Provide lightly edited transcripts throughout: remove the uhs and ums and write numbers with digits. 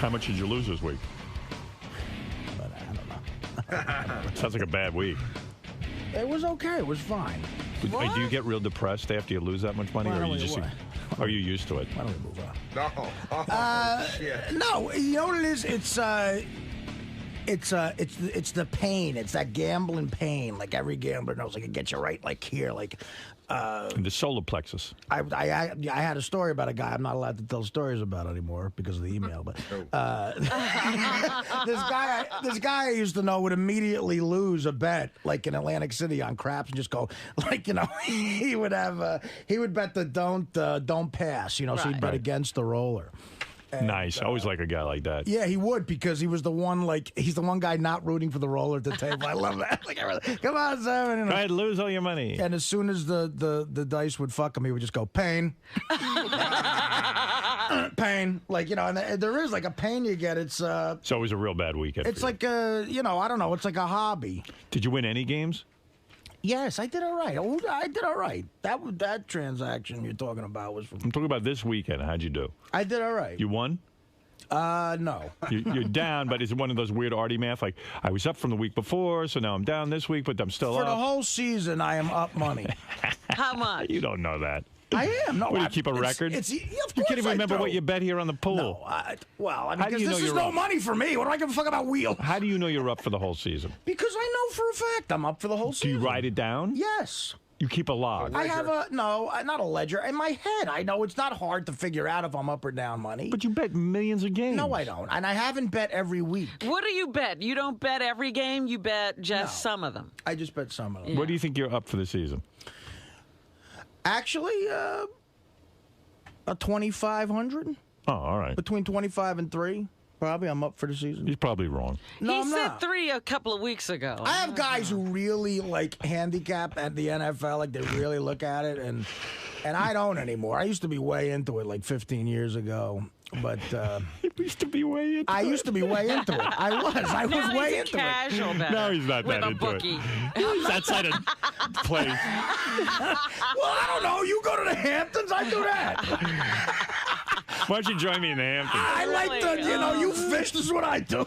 How much did you lose this week? But I don't know. Sounds like a bad week. It was okay. It was fine. Do you get real depressed after you lose that much money, or are you just are you used to it? Why don't we move on? No. Oh, shit. No, you know what it is? It's the pain. It's that gambling pain. Like every gambler knows, like it gets you right, like here, like. The solar plexus. I had a story about a guy. I'm not allowed to tell stories about anymore because of the email. But this guy I used to know would immediately lose a bet, like in Atlantic City on craps, and just go, like, you know, he would bet the don't pass, you know, so he'd bet against the roller. And, nice. I always like a guy like that. Yeah, he would, because he was the one, like, he's the one guy not rooting for the roller at the table. I love that. Like, come on, Simon. You know. Go ahead, lose all your money. And as soon as the dice would fuck him, he would just go, pain. Pain. Like, you know, and there is like a pain you get. It's always a real bad weekend. It's like you know, I don't know. It's like a hobby. Did you win any games? Yes, I did all right. I did all right. That transaction you're talking about was from... I'm talking about this weekend. How'd you do? I did all right. You won? No. You're down, but is it one of those weird Artie math? Like, I was up from the week before, so now I'm down this week, but I'm still up. For the whole season, I am up money. How much? You don't know that. I am. No, What, do you keep a record? Of you course can't even remember do. what you bet here on the pool. No, well, I mean, How do you because know this is you're no up? money for me. What do I give a fuck about wheel? How do you know you're up for the whole season? Because I know for a fact I'm up for the whole Do season. you write it down? Yes. You keep a log. I have not a ledger. In my head, I know it's not hard to figure out if I'm up or down money. But you bet millions of games. No, I don't. And I haven't bet every week. What do you bet? You don't bet every game. You bet just some of them. I just bet some of them. Yeah. What do you think you're up for the season? Actually, a 2,500. Oh, all right. Between 25 and 3. Probably I'm up for the season. He's probably wrong. No, He I'm said not. 3 a couple of weeks ago. I have guys who really like handicap at the NFL, like they really look at it, and I don't anymore. I used to be way into it like 15 years ago, but You used to be way into I it. used to be way into it. I was Now way he's a into it. casual better. No, he's not with that a into bookie. it. That's at a place. Well, I don't know. You go to the Hamptons, I do that. Why don't you join me in the Hamptons? I like Really? to, you know, you fish. This is what I do.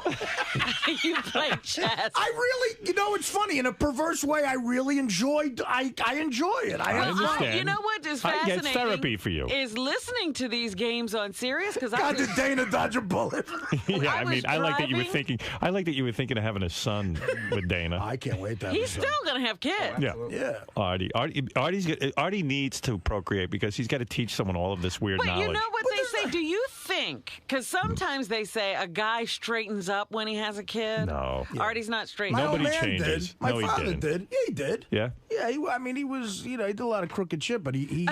You play chess. I really, you know, it's funny in a perverse way. I really enjoy. I enjoy it. I have fun. understand. You know what is I get fascinating? therapy for you. Is listening to these games on Sirius because I God, was did Dana dodge a bullet? Yeah, I I mean, was I like that you were driving- thinking. I like that you were thinking of having a son with Dana. I can't wait to have He's a son. still going to have kids. Yeah, Yeah. Artie needs to procreate because he's got to teach someone all of this weird But knowledge. you know what they say? Do you think? Because sometimes they say a guy straightens up when he has a kid. No. Yeah. Artie's not straightened My up. old Nobody man changes. did. My No, he father didn't. did. Yeah, he did. Yeah? Yeah, I mean, he was, you know, he did a lot of crooked shit, but he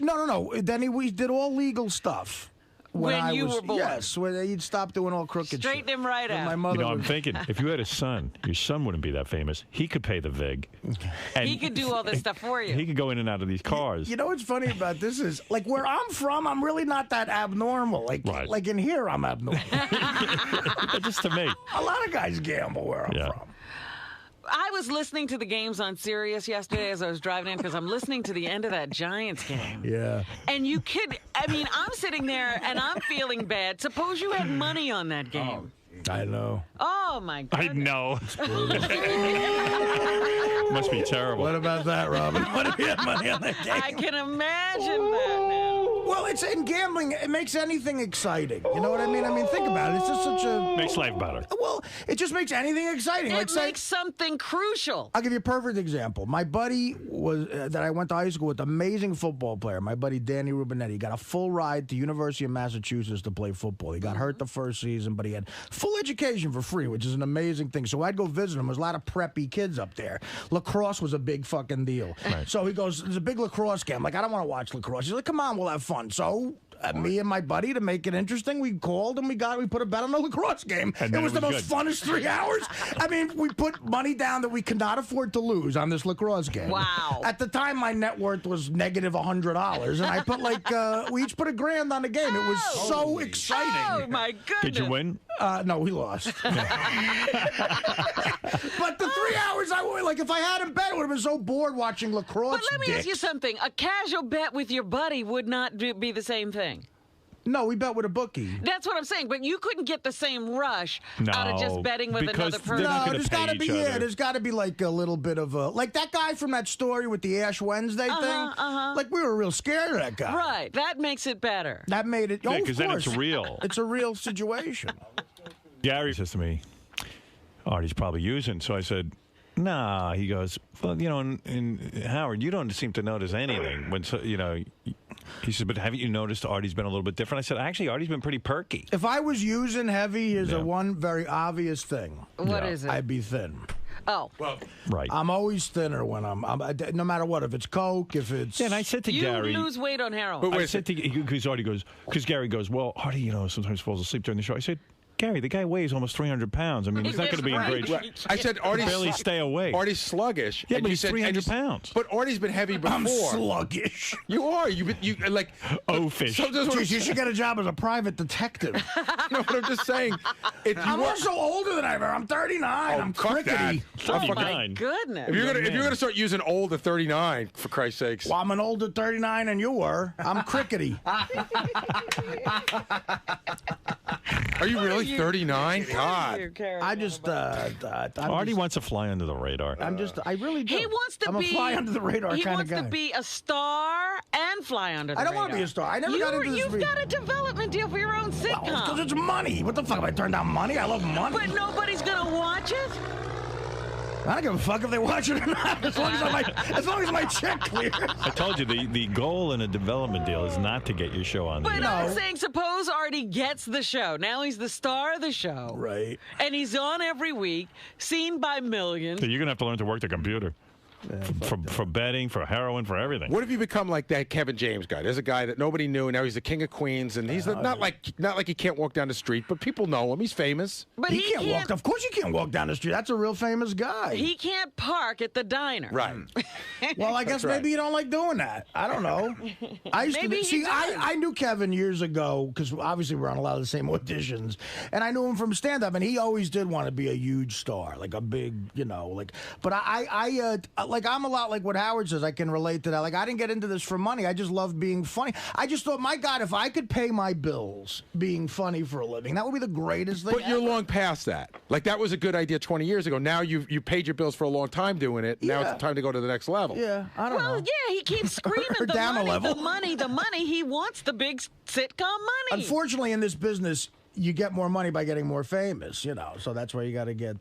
no. Then he did all legal stuff. When I you was, were born. Yes, when he'd stop doing all crooked Straighten shit. him right When out. My You mother know, I'm was, thinking if you had a son, your son wouldn't be that famous. He could pay the vig. And He could do all this stuff for you. He could go in and out of these cars. You know what's funny about this is, like, where I'm from, I'm really not that abnormal. Like in here, I'm abnormal. Just to me. A lot of guys gamble where I'm Yeah. from. I was listening to the games on Sirius yesterday as I was driving in because I'm listening to the end of that Giants game. Yeah. And you could, I mean, I'm sitting there and I'm feeling bad. Suppose you had money on that game. I know. Oh, my I goodness. know. Must be terrible. What about that, Robin? What if you had money on that game? I can imagine that now. Well, it's in gambling. It makes anything exciting. You know what I mean? I mean, think about it. It's just such a. Makes life better. Well, it just makes anything exciting. It Like, say, makes something crucial. I'll give you a perfect example. My buddy was that I went to high school with, amazing football player. My buddy Danny Rubinetti got a full ride to University of Massachusetts to play football. He got hurt the first season, but he had full education for free, which is an amazing thing. So I'd go visit him. There's a lot of preppy kids up there. Lacrosse was a big fucking deal. Right. So he goes, "There's a big lacrosse game." I'm like, I don't want to watch lacrosse. He's like, "Come on, we'll have fun." So me and my buddy, to make it interesting, we called and we put a bet on the lacrosse game. And It then was it the was most funnest 3 hours. I mean, we put money down that we could not afford to lose on this lacrosse game. Wow. At the time, my net worth was negative $100, and I put we each put $1,000 on the game. It was so exciting. Oh, my goodness. Did you win? No, we lost. But the 3 hours, if I hadn't bet, I would have been so bored watching lacrosse. But let me ask you something. A casual bet with your buddy would not be the same thing. No, we bet with a bookie. That's what I'm saying. But you couldn't get the same rush out of No, just betting with because another they're person. not No, gonna there's pay got to be each other. there's got to be like a little bit of a like that guy from that story with the Ash Wednesday thing. Like we were real scared of that guy. Right. That makes it better. That made it. Yeah, Oh, of because then it's course. real. It's a real situation. Gary says to me, Artie's probably using. So I said, nah. He goes, well, you know, in Howard, you don't seem to notice anything. When, you know, he said, but haven't you noticed Artie's been a little bit different? I said, actually, Artie's been pretty perky. If I was using heavy, here's Yeah. a one very obvious thing. What Yeah. is it? I'd be thin. Oh. Right. I'm always thinner when I'm no matter what. If it's Coke, if it's Yeah, and I said to You Gary, lose weight on heroin. I said to because Artie goes, because Gary goes, well, Artie, you know, sometimes falls asleep during the show. I said, Gary, the guy weighs almost 300 pounds. I mean, he's not going to be in great shape. I said Artie's Barely stay awake. Artie's sluggish. Yeah, and but you he's said- 300 and you- pounds. But Artie's been heavy before. I'm sluggish. You are. You like. Oh, fish. Sometimes when Jeez, you should get a job as a private detective. no, but I'm just saying. If you I'm were, also older than I am. I'm 39. Oh, I'm fuck crickety. Oh, 39. my goodness. if you're young gonna man. start using old at 39, for Christ's sakes. Well, I'm an older 39 than you were. I'm crickety. Are you really 39? God. I just, Artie wants to fly under the radar. I really do. He wants to I'm be a fly under the radar He kind wants of guy. to be a star and fly under the I don't radar. want to be a star. I never got into this. You've got a development deal for your own sitcom. because it's money. What the fuck? Have I turned down money? I love money. But nobody's gonna watch it. I don't give a fuck if they watch it or not. As long as my check clears. I told you the goal in a development deal is not to get your show on the But air. I'm saying, suppose Artie gets the show. Now he's the star of the show. Right. And he's on every week, seen by millions. So you're going to have to learn to work the computer. For betting, for heroin, for everything. What if you become like that Kevin James guy? There's a guy that nobody knew, and now he's the king of Queens, and he's not like he can't walk down the street, but people know him. He's famous. But He can't walk. Of course, you can't walk down the street. That's a real famous guy. He can't park at the diner. Right. Well, I guess right. maybe you don't like doing that. I don't know. I used Maybe to he see. does. I knew Kevin years ago because obviously we're on a lot of the same auditions, and I knew him from stand up, and he always did want to be a huge star, like a big, like. But like I'm a lot like what Howard says. I can relate to that. Like I didn't get into this for money. I just love being funny. I just thought, my God, if I could pay my bills being funny for a living, that would be the greatest thing. But you're ever. long past that. Like that was a good idea 20 years ago. Now you paid your bills for a long time doing it. Now Yeah. it's time to go to the next level. Yeah, I don't Well, know. yeah, he keeps screaming Or the down a money, level. the money, the money. He wants the big sitcom money. Unfortunately, in this business, you get more money by getting more famous. So that's why you got to get.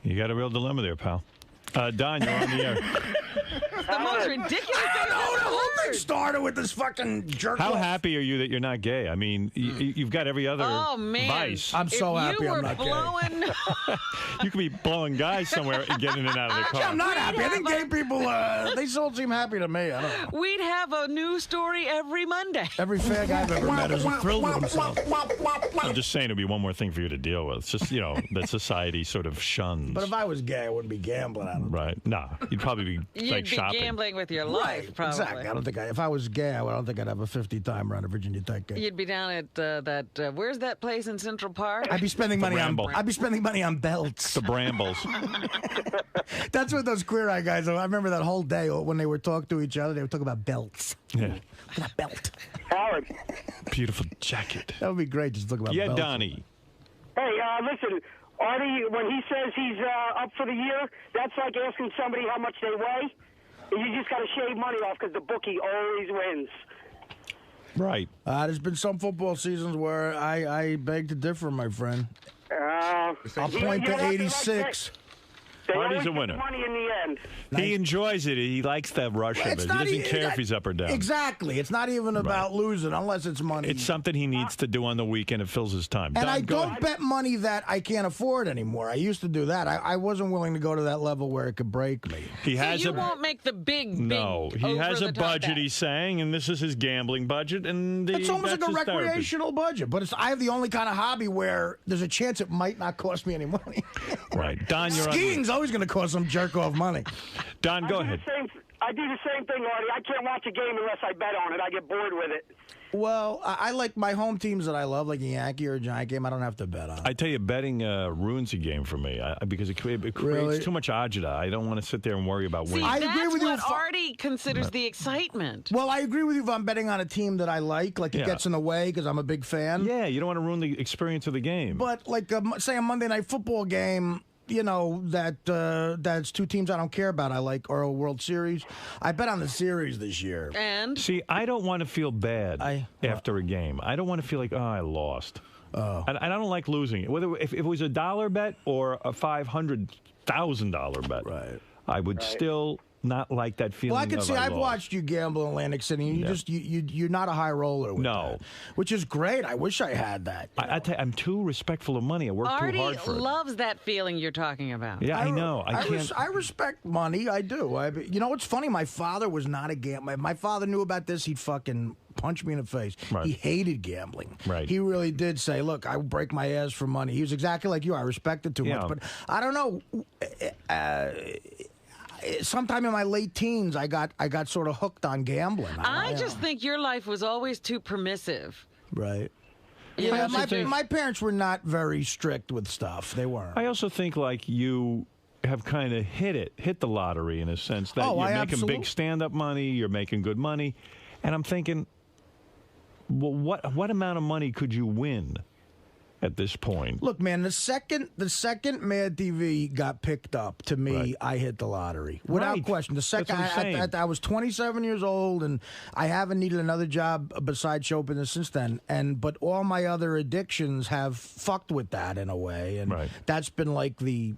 You got a real dilemma there, pal. Don, you're on the air. It's the most ridiculous thing I've No, the ever whole thing heard. started with this fucking jerk. How off. happy are you that you're not gay? I mean, you've got every other Oh man! vice. I'm so if happy you I'm were not gay. blowing, You could be blowing guys somewhere and getting in and out of the car. I'm not We'd happy. I think have gay people, they still seem happy to me. I don't know. we'd have a news story every Monday. Every fag I've ever met is thrilled with himself. I'm just saying it'd be one more thing for you to deal with. It's just, that society sort of shuns. But if I was gay, I wouldn't be gambling. I don't know. Right. No, you'd probably be You'd like be shopping. gambling with your life, probably. Exactly. I don't think if I was gay, I don't think I'd have a 50-time run to Virginia Tech game. You'd be down at that. Where's that place in Central Park? I'd be spending money on. Ramble. I'd be spending money on belts. The Brambles. That's what those queer eye guys. I remember that whole day when they would talk to each other. They would talk about belts. Yeah. Look at that belt. Howard. Beautiful jacket. That would be great. Just talk about Yeah, belts. Donnie. Hey, listen, Artie, when he says he's up for the year, that's like asking somebody how much they weigh. You just got to shave money off because the bookie always wins. Right. There's been some football seasons where I beg to differ, my friend. I'll point to 86. They Artie's always a get winner. money in the end. He enjoys it. He likes the rush of it. He doesn't care if he's up or down. Exactly. It's not even about losing unless it's money. It's something he needs to do on the weekend. It fills his time. And Don, I go don't ahead. bet money that I can't afford anymore. I used to do that. I wasn't willing to go to that level where it could break me. He has you a won't make the big. no. He has a over-the-top budget. bet. He's saying, and this is his gambling budget. And It's almost like that's a his therapy. recreational budget, but I have the only kind of hobby where there's a chance it might not cost me any money. Right, Don, you're on. Skiing's always going to cost some jerk off money. Don, go I do ahead. the same- I do the same thing, Artie. I can't watch a game unless I bet on it. I get bored with it. Well, I like my home teams that I love, like a Yankee or a Giant game. I don't have to bet on. I tell you, betting ruins a game for me because it creates Really? too much agita. I don't want to sit there and worry about winning. I that's agree with you what if- Artie considers the excitement. Well, I agree with you if I'm betting on a team that I like it Yeah. gets in the way because I'm a big fan. Yeah, you don't want to ruin the experience of the game. But like, say a Monday Night Football game, that's two teams I don't care about. I like, or a World Series. I bet on the series this year. And See, I don't want to feel bad after a game. I don't want to feel like, I lost. And I don't like losing. Whether if it was a $1 bet or a $500,000 bet, Right. I would still not like that feeling. Well, I can of see. I've lost. watched you gamble in Atlantic City. And you're not a high roller. With No. that, which is great. I wish I had that. I tell you, I'm too respectful of money. I work too Artie hard for it. loves that feeling you're talking about. Yeah, I know. I can't. I respect money. I do. You know what's funny? My father was not a gambler. My father knew about this. He'd fucking punch me in the face. Right. He hated gambling. Right. He really did say, "Look, I would break my ass for money." He was exactly like you. I respect it too Yeah. much, but I don't know. Sometime in my late teens, I got sort of hooked on gambling. I just think your life was always too permissive. right. You Yeah, know, my parents were not very strict with stuff. They weren't. I also think like you have kind of hit the lottery in a sense that Oh, you're I making absolutely- big stand-up money, you're making good money, and I'm thinking, well, what amount of money could you win at this point? Look, man, the second Mad TV got picked up, to me, Right. I hit the lottery without Right. question. The second That's what I'm saying. I was 27 years old, and I haven't needed another job besides show business since then. But all my other addictions have fucked with that in a way, and Right. that's been like the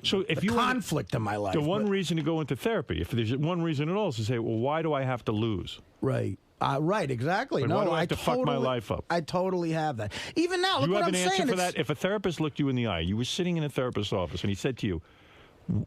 So if the you want conflict in my life. the one But- reason to go into therapy, if there's one reason at all, is to say, well, why do I have to lose? right. Right, exactly. Like, no, why do I have to fuck my totally- life up? I totally have that. Even now, look You what have I'm an saying. answer for It's- that? If a therapist looked you in the eye, you were sitting in a therapist's office, and he said to you,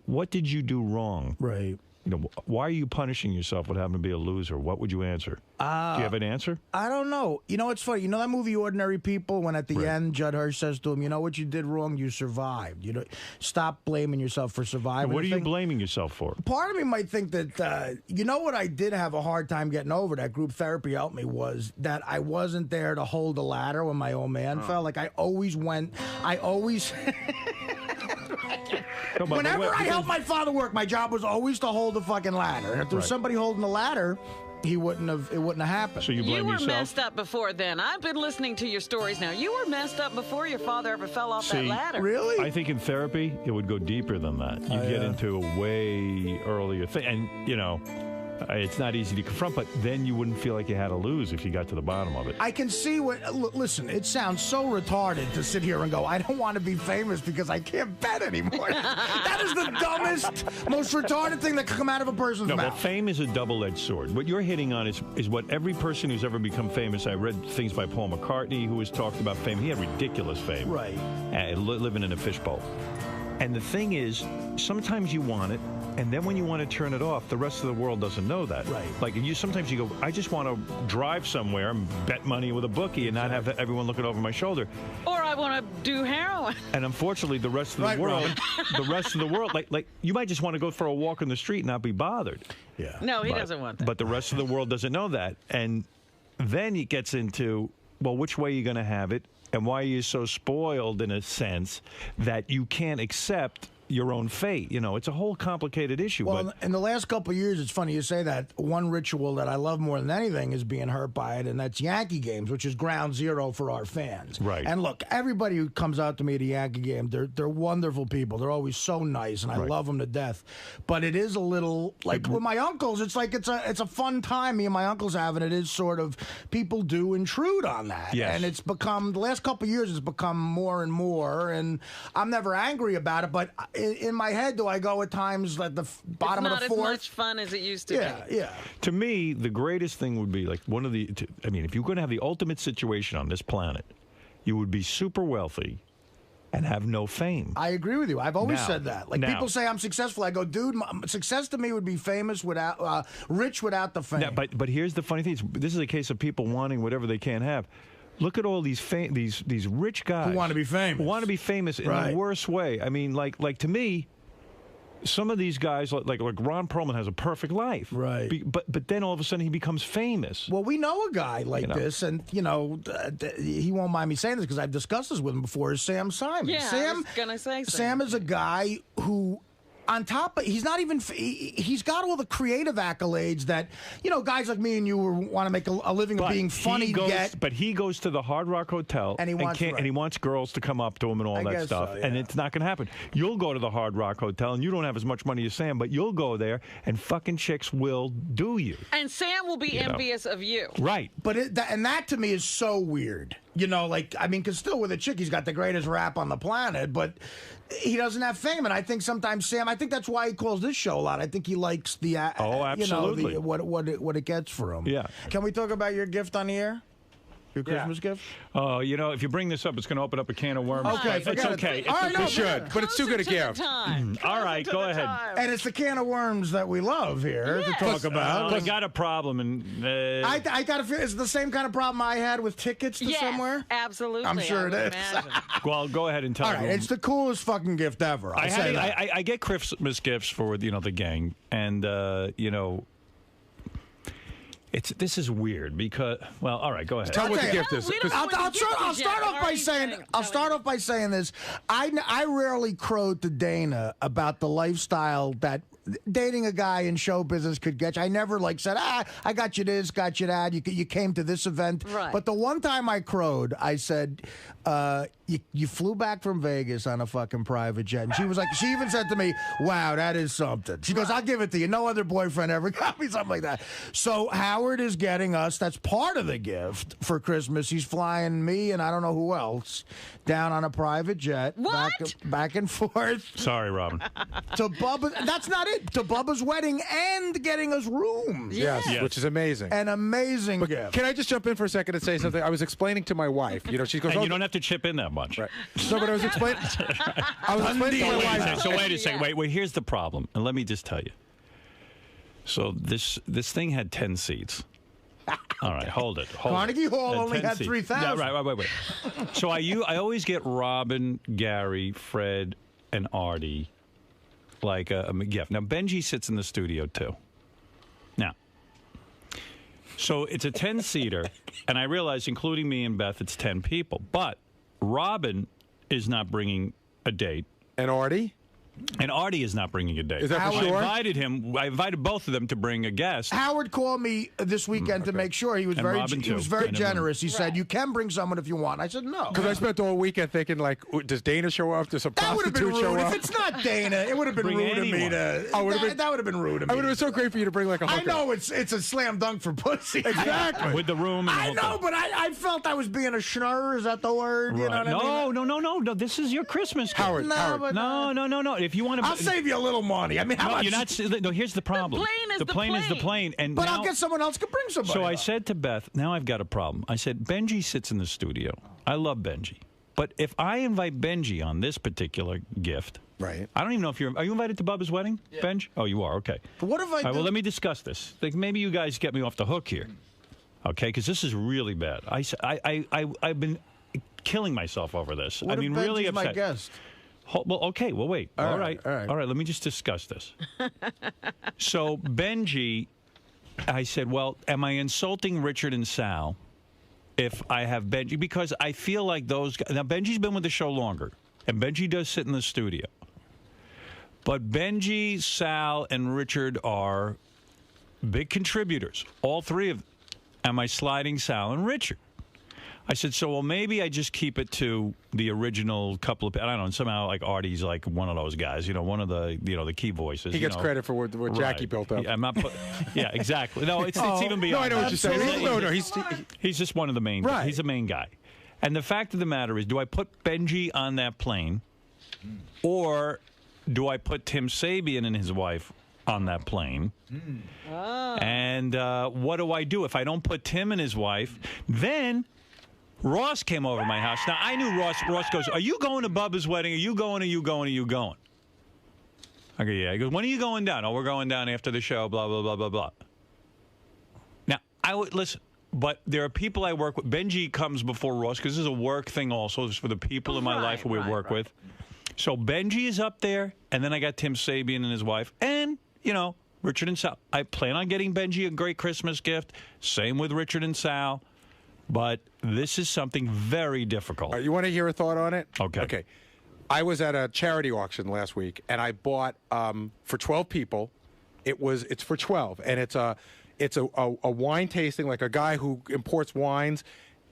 what did you do wrong? Right. You know, why are you punishing yourself with having to be a loser? What would you answer? Do you have an answer? I don't know. You know, it's funny. You know that movie Ordinary People, when at the Right. end Judd Hirsch says to him, "You know what you did wrong? You survived. You know, stop blaming yourself for surviving." What are The you thing- blaming yourself for? Part of me might think that you know what I did have a hard time getting over. That group therapy helped me was that I wasn't there to hold the ladder when my old man fell. Like I always went. I always. No, but Whenever what- I helped my father work, my job was always to hold the fucking ladder. And if there was Right. somebody holding the ladder, it wouldn't have happened. So you blame You were yourself? messed up before then. I've been listening to your stories now. You were messed up before your father ever fell off that See, ladder. Really? I think in therapy, it would go deeper than that. You get into a way earlier thing. And, you know, it's not easy to confront, but then you wouldn't feel like you had to lose if you got to the bottom of it. I can see what. Listen, it sounds so retarded to sit here and go, I don't want to be famous because I can't bet anymore. That is the dumbest, most retarded thing that could come out of a person's No, but mouth. fame is a double-edged sword. What you're hitting on is what every person who's ever become famous. I read things by Paul McCartney, who has talked about fame. He had ridiculous fame. Right. Living in a fishbowl. And the thing is, sometimes you want it, and then when you want to turn it off, the rest of the world doesn't know that. Right. Like sometimes you go, I just want to drive somewhere and bet money with a bookie and not have everyone looking over my shoulder. Or I want to do heroin. And unfortunately, the rest of the Right, world, Robin. the rest of the world, like you might just want to go for a walk in the street and not be bothered. Yeah. No, he doesn't want that. But the rest of the world doesn't know that. And then it gets into, well, which way are you going to have it? And why are you so spoiled, in a sense, that you can't accept your own fate? You know, it's a whole complicated issue. Well, but in the last couple of years, it's funny you say that. One ritual that I love more than anything is being hurt by it, and that's Yankee games, which is ground zero for our fans. Right. And look, everybody who comes out to me at a Yankee game, they're wonderful people. They're always so nice, and I Right. love them to death. But it is a little like with my uncles. It's like it's a fun time. Me and my uncles have, and it is sort of people do intrude on that. Yes. And it's become the last couple of years. It's become more and more, and I'm never angry about it. But in my head, do I go at times at the bottom it's of not the as fourth? much fun as it used to Yeah, be. yeah. to me, the greatest thing would be like if you're going to have the ultimate situation on this planet, you would be super wealthy and have no fame. I agree with you. I've always Now- said that. Like now- people say I'm successful. I go, dude, success to me would be famous without, rich without the fame. Now, but here's the funny thing: this is a case of people wanting whatever they can't have. Look at all these these rich guys Who wanna be famous. who want to be famous in Right. the worst way. I mean, like to me, some of these guys, like Ron Perlman, has a perfect life. Right. But then all of a sudden he becomes famous. Well, we know a guy like this, and, he won't mind me saying this because I've discussed this with him before, is Sam Simon. Yeah, I was going to say Sam is a guy who... On top of, he's not even, he's got all the creative accolades that, guys like me and you want to make a living of being funny But he goes to the Hard Rock Hotel and he wants girls to come up to him and all that stuff. And it's not going to happen. You'll go to the Hard Rock Hotel and you don't have as much money as Sam, but you'll go there and fucking chicks will do you. And Sam will be envious of you. Right. But that to me is so weird. Because still with a chick, he's got the greatest rap on the planet, but he doesn't have fame. And I think sometimes Sam, I think that's why he calls this show a lot. I think he likes the, absolutely. What it gets for him. Yeah. Can we talk about your gift on the air? Your Christmas gift? Oh, if you bring this up, it's going to open up a can of worms. Okay, it's okay. All right, we should, but it's too good a gift. All right, go ahead. And it's the can of worms that we love here to talk about. I got a problem, and I got to feel it's the same kind of problem I had with tickets to somewhere. Absolutely. I'm sure it is. Well, go ahead and tell me. All right, it's the coolest fucking gift ever. I get Christmas gifts for the gang, and this is weird because all right, go ahead. Tell what the gift is. I'll start off by saying this. I rarely crowed to Dana about the lifestyle that dating a guy in show business could get you. I never said, I got you this, got you that. You came to this event. Right. But the one time I crowed, I said, you flew back from Vegas on a fucking private jet. And she even said to me, wow, that is something. She goes, I'll give it to you. No other boyfriend ever got me something like that. So Howard is getting us, that's part of the gift for Christmas. He's flying me and I don't know who else down on a private jet. What? Back and forth. Sorry, Robin. To Bubba, that's not it. To Bubba's wedding and getting us rooms. Yes, which is amazing. An amazing gift. Can I just jump in for a second and say something? I was explaining to my wife. She goes, and you don't have to chip in that much. Right. No, but I was explaining. I was explaining to my wife. So wait a second. Wait. Here's the problem, and let me just tell you. So this thing had 10 seats. All right, hold it. Carnegie Hall only had 3,000. Yeah, right. Wait. So I always get Robin, Gary, Fred, and Artie like a gift. Now Benji sits in the studio too. Now, so it's a 10-seater, and I realize, including me and Beth, it's 10 people. But Robin is not bringing a date. And Artie? And Artie is not bringing a date. Is that for sure? I invited both of them to bring a guest. Howard called me this weekend to make sure. He was very generous. He said, you can bring someone if you want. I said, no. Because I spent all weekend thinking, does Dana show up? Does a prostitute show up? If it's not Dana, it would have been rude of me to... that would have been rude of me. It would have been so great for you to bring a hooker. I know, it's a slam dunk for pussy. Exactly. With the room and the I whole know, thing. but I felt I was being a schnurr. Is that the word? Right. You know what I mean? No. This is your Christmas gift. Howard. No. If you want to... I'll save you a little money. I mean, how much? You're not. No, here's the problem. The plane is the plane. And but now, I'll get someone else to bring somebody. So I said to Beth, now I've got a problem. I said, Benji sits in the studio. I love Benji. But if I invite Benji on this particular gift, right? I don't even know if are you invited to Bubba's wedding, Benj? Oh, you are. Okay. But what if I? All right, well, let me discuss this. Maybe you guys get me off the hook here, okay? Because this is really bad. I've been killing myself over this. What if really Benji's upset. my guest? Well, okay. Well, wait. All right. Let me just discuss this. So Benji, I said, well, am I insulting Richard and Sal if I have Benji? Because I feel like those guys. Now, Benji's been with the show longer, and Benji does sit in the studio. But Benji, Sal, and Richard are big contributors. All three of them. Am I sliding Sal and Richard? I said, well, maybe I just keep it to the original couple of, I don't know, somehow like Artie's like one of those guys, one of the, the key voices. He gets credit for what Jackie built up. Yeah, yeah, exactly. No, it's even beyond. No, I know what you're saying. No, he's just one of the main guys. He's the main guy. And the fact of the matter is, do I put Benji on that plane, or do I put Tim Sabian and his wife on that plane? And what do I do if I don't put Tim and his wife? Then Ross came over to my house. Now, I knew Ross. Ross goes, are you going to Bubba's wedding? Are you going? Are you going? Are you going? I go, yeah. He goes, when are you going down? Oh, we're going down after the show, blah, blah, blah, blah, blah. Now, I would listen, but there are people I work with. Benji comes before Ross because this is a work thing also. This is for the people in my life who we work with. So Benji is up there, and then I got Tim Sabian and his wife, and, you know, Richard and Sal. I plan on getting Benji a great Christmas gift. Same with Richard and Sal. But this is something very difficult. You want to hear a thought on it? Okay. Okay. I was at a charity auction last week, and I bought for 12 people. It's for 12, and it's a wine tasting, like a guy who imports wines,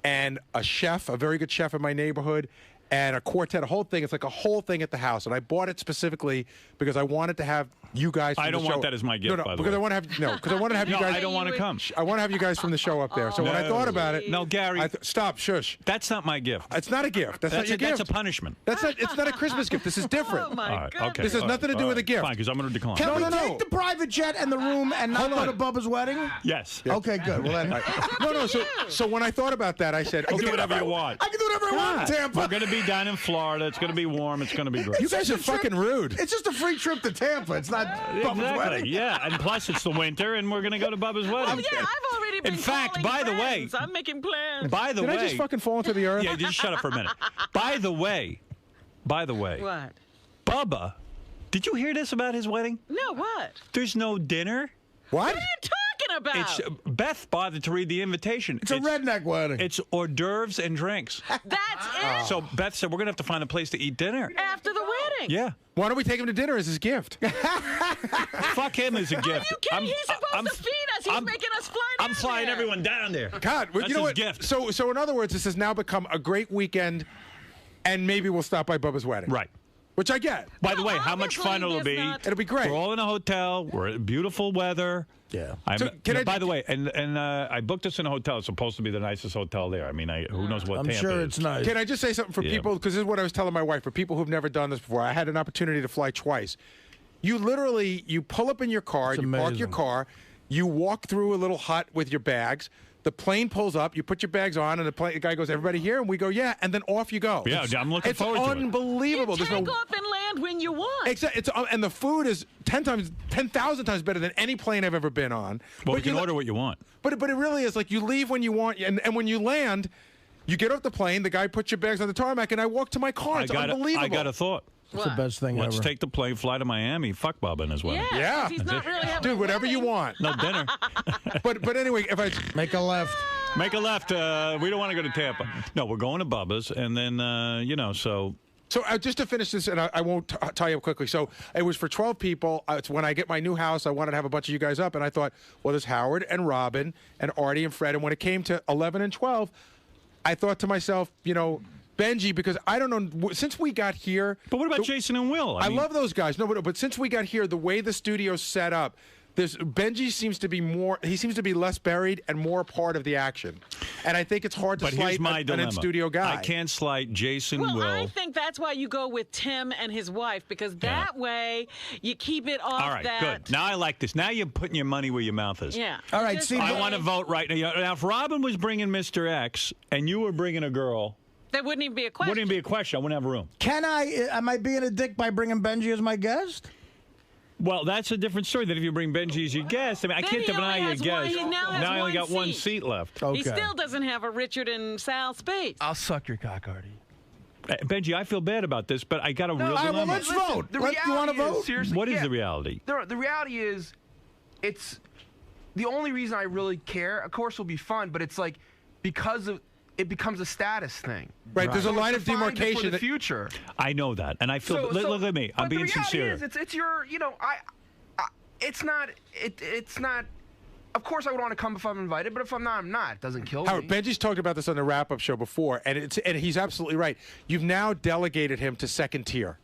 and a chef, a very good chef in my neighborhood, and a quartet, a whole thing. It's like a whole thing at the house, and I bought it specifically because I wanted to have you guys. I don't want that as my gift. No, by the because way. I want to have because I want to have you No, guys. I don't want to come. I want to have you guys from the show up there. So when I thought about it, No, Gary. stop, shush. That's not my gift. It's not a gift. That's not your gift. That's a punishment. That's not. It's not a Christmas gift. This is different. Oh, my All right, God. okay. This has all nothing to right, do all with a right. gift. Fine, because I'm going to decline. Can we no. take the private jet and the room and not go to Bubba's wedding? Yes. Okay, good. Well, then, No. So when I thought about that, I said, Do okay, whatever you want. I can do whatever I want in Tampa. We're going to be down in Florida. It's going to be warm. It's going to be great. you guys are It's a trip. fucking rude. It's just a free trip to Tampa. It's not Bubba's Exactly. wedding. Yeah, and plus it's the winter, and we're going to go to Bubba's Oh, wedding. yeah, I've already been In fact, calling by the way, friends. I'm making plans. By the Did way, I just fucking fall into the earth? yeah, just shut up for a minute. By the way, What? Bubba, did you hear this about his wedding? No, what? There's no dinner. What? What are you talking about? It's Beth bothered to read the invitation. It's a redneck wedding. It's hors d'oeuvres and drinks. That's it? So Beth said we're going to have to find a place to eat dinner. After the wedding? Yeah. Why don't we take him to dinner as his gift? Fuck him as a Are gift. you kidding? He's supposed to feed us. He's I'm- making us fly down I'm flying there. everyone down there. God, well, That's you know his what? gift. So in other words, this has now become a great weekend, and maybe we'll stop by Bubba's wedding. Right. Which I get. By the No, way, how much obviously fun it'll there's be. not- It'll be great. We're all in a hotel. We're in beautiful weather. Yeah. So can I- by the way, and I booked us in a hotel. It's supposed to be the nicest hotel there. I mean, who knows what I'm Tampa sure is. it's nice. Can I just say something for Yeah. people? Because this is what I was telling my wife. For people who've never done this before, I had an opportunity to fly twice. You literally, you pull up in your car, It's you park your amazing. car, you walk through a little hut with your bags. The plane pulls up, you put your bags on, and the guy goes, "Everybody here?" And we go, "Yeah," and then off you go. Yeah, I'm looking it's forward to it. unbelievable. You There's take no. off and land when you want. It's and the food is 10,000 times better than any plane I've ever been on. Well, we you can know- order what you want. But it really is like you leave when you want, and when you land, you get off the plane. The guy puts your bags on the tarmac, and I walk to my car. It's unbelievable. I got a thought. It's the best thing Let's ever. take the plane, fly to Miami, fuck Bubba and his wedding. Yeah. Yeah. 'cause He's not really having Dude, a whatever you wedding. want. No dinner. But anyway, if I Make a left. Make a left. We don't want to go to Tampa. No, we're going to Bubba's, and then so. So just to finish this, and I won't tie you up quickly. So it was for 12 people. It's when I get my new house, I wanted to have a bunch of you guys up, and I thought, well, there's Howard and Robin and Artie and Fred. And when it came to 11 and 12, I thought to myself, Benji, because I don't know, since we got here. But what about Jason and Will? I mean, love those guys. No, but since we got here, the way the studio's set up, Benji seems to be he seems to be less buried and more a part of the action. And I think it's hard to But slight here's my an dilemma. in-studio guy. I can't slight Jason Well, Will. I think that's why you go with Tim and his wife, because that way you keep it off All right, that. good. Now I like this. Now you're putting your money where your mouth is. Yeah. All right, Just see, I but- want to vote right now. Now, if Robin was bringing Mr. X and you were bringing a girl, There wouldn't even be a question. wouldn't even be a question. I wouldn't have room. Am I being a dick by bringing Benji as my guest? Well, that's a different story than if you bring Benji as your guest. I mean, I Then can't he deny only your has guest. one- he now has I only one got one seat. seat left. Okay. He still doesn't have a Richard and Sal space. I'll suck your cock, Artie. Benji, I feel bad about this, but I got a real all right, well, dilemma. let's vote. The You want to reality vote? is, seriously, What is yeah. the reality? The reality is, it's the only reason I really care. Of course, will be fun, but it's like because of it becomes a status thing. Right, there's a So it's line of defined demarcation for the that future. I know that, and I feel. Look at me. I'm but being the reality sincere. Is, it's your, it's not. It's not. Of course, I would want to come if I'm invited, but if I'm not, I'm not. It doesn't kill Howard, me. Benji's talked about this on the wrap-up show before, and he's absolutely right. You've now delegated him to second tier.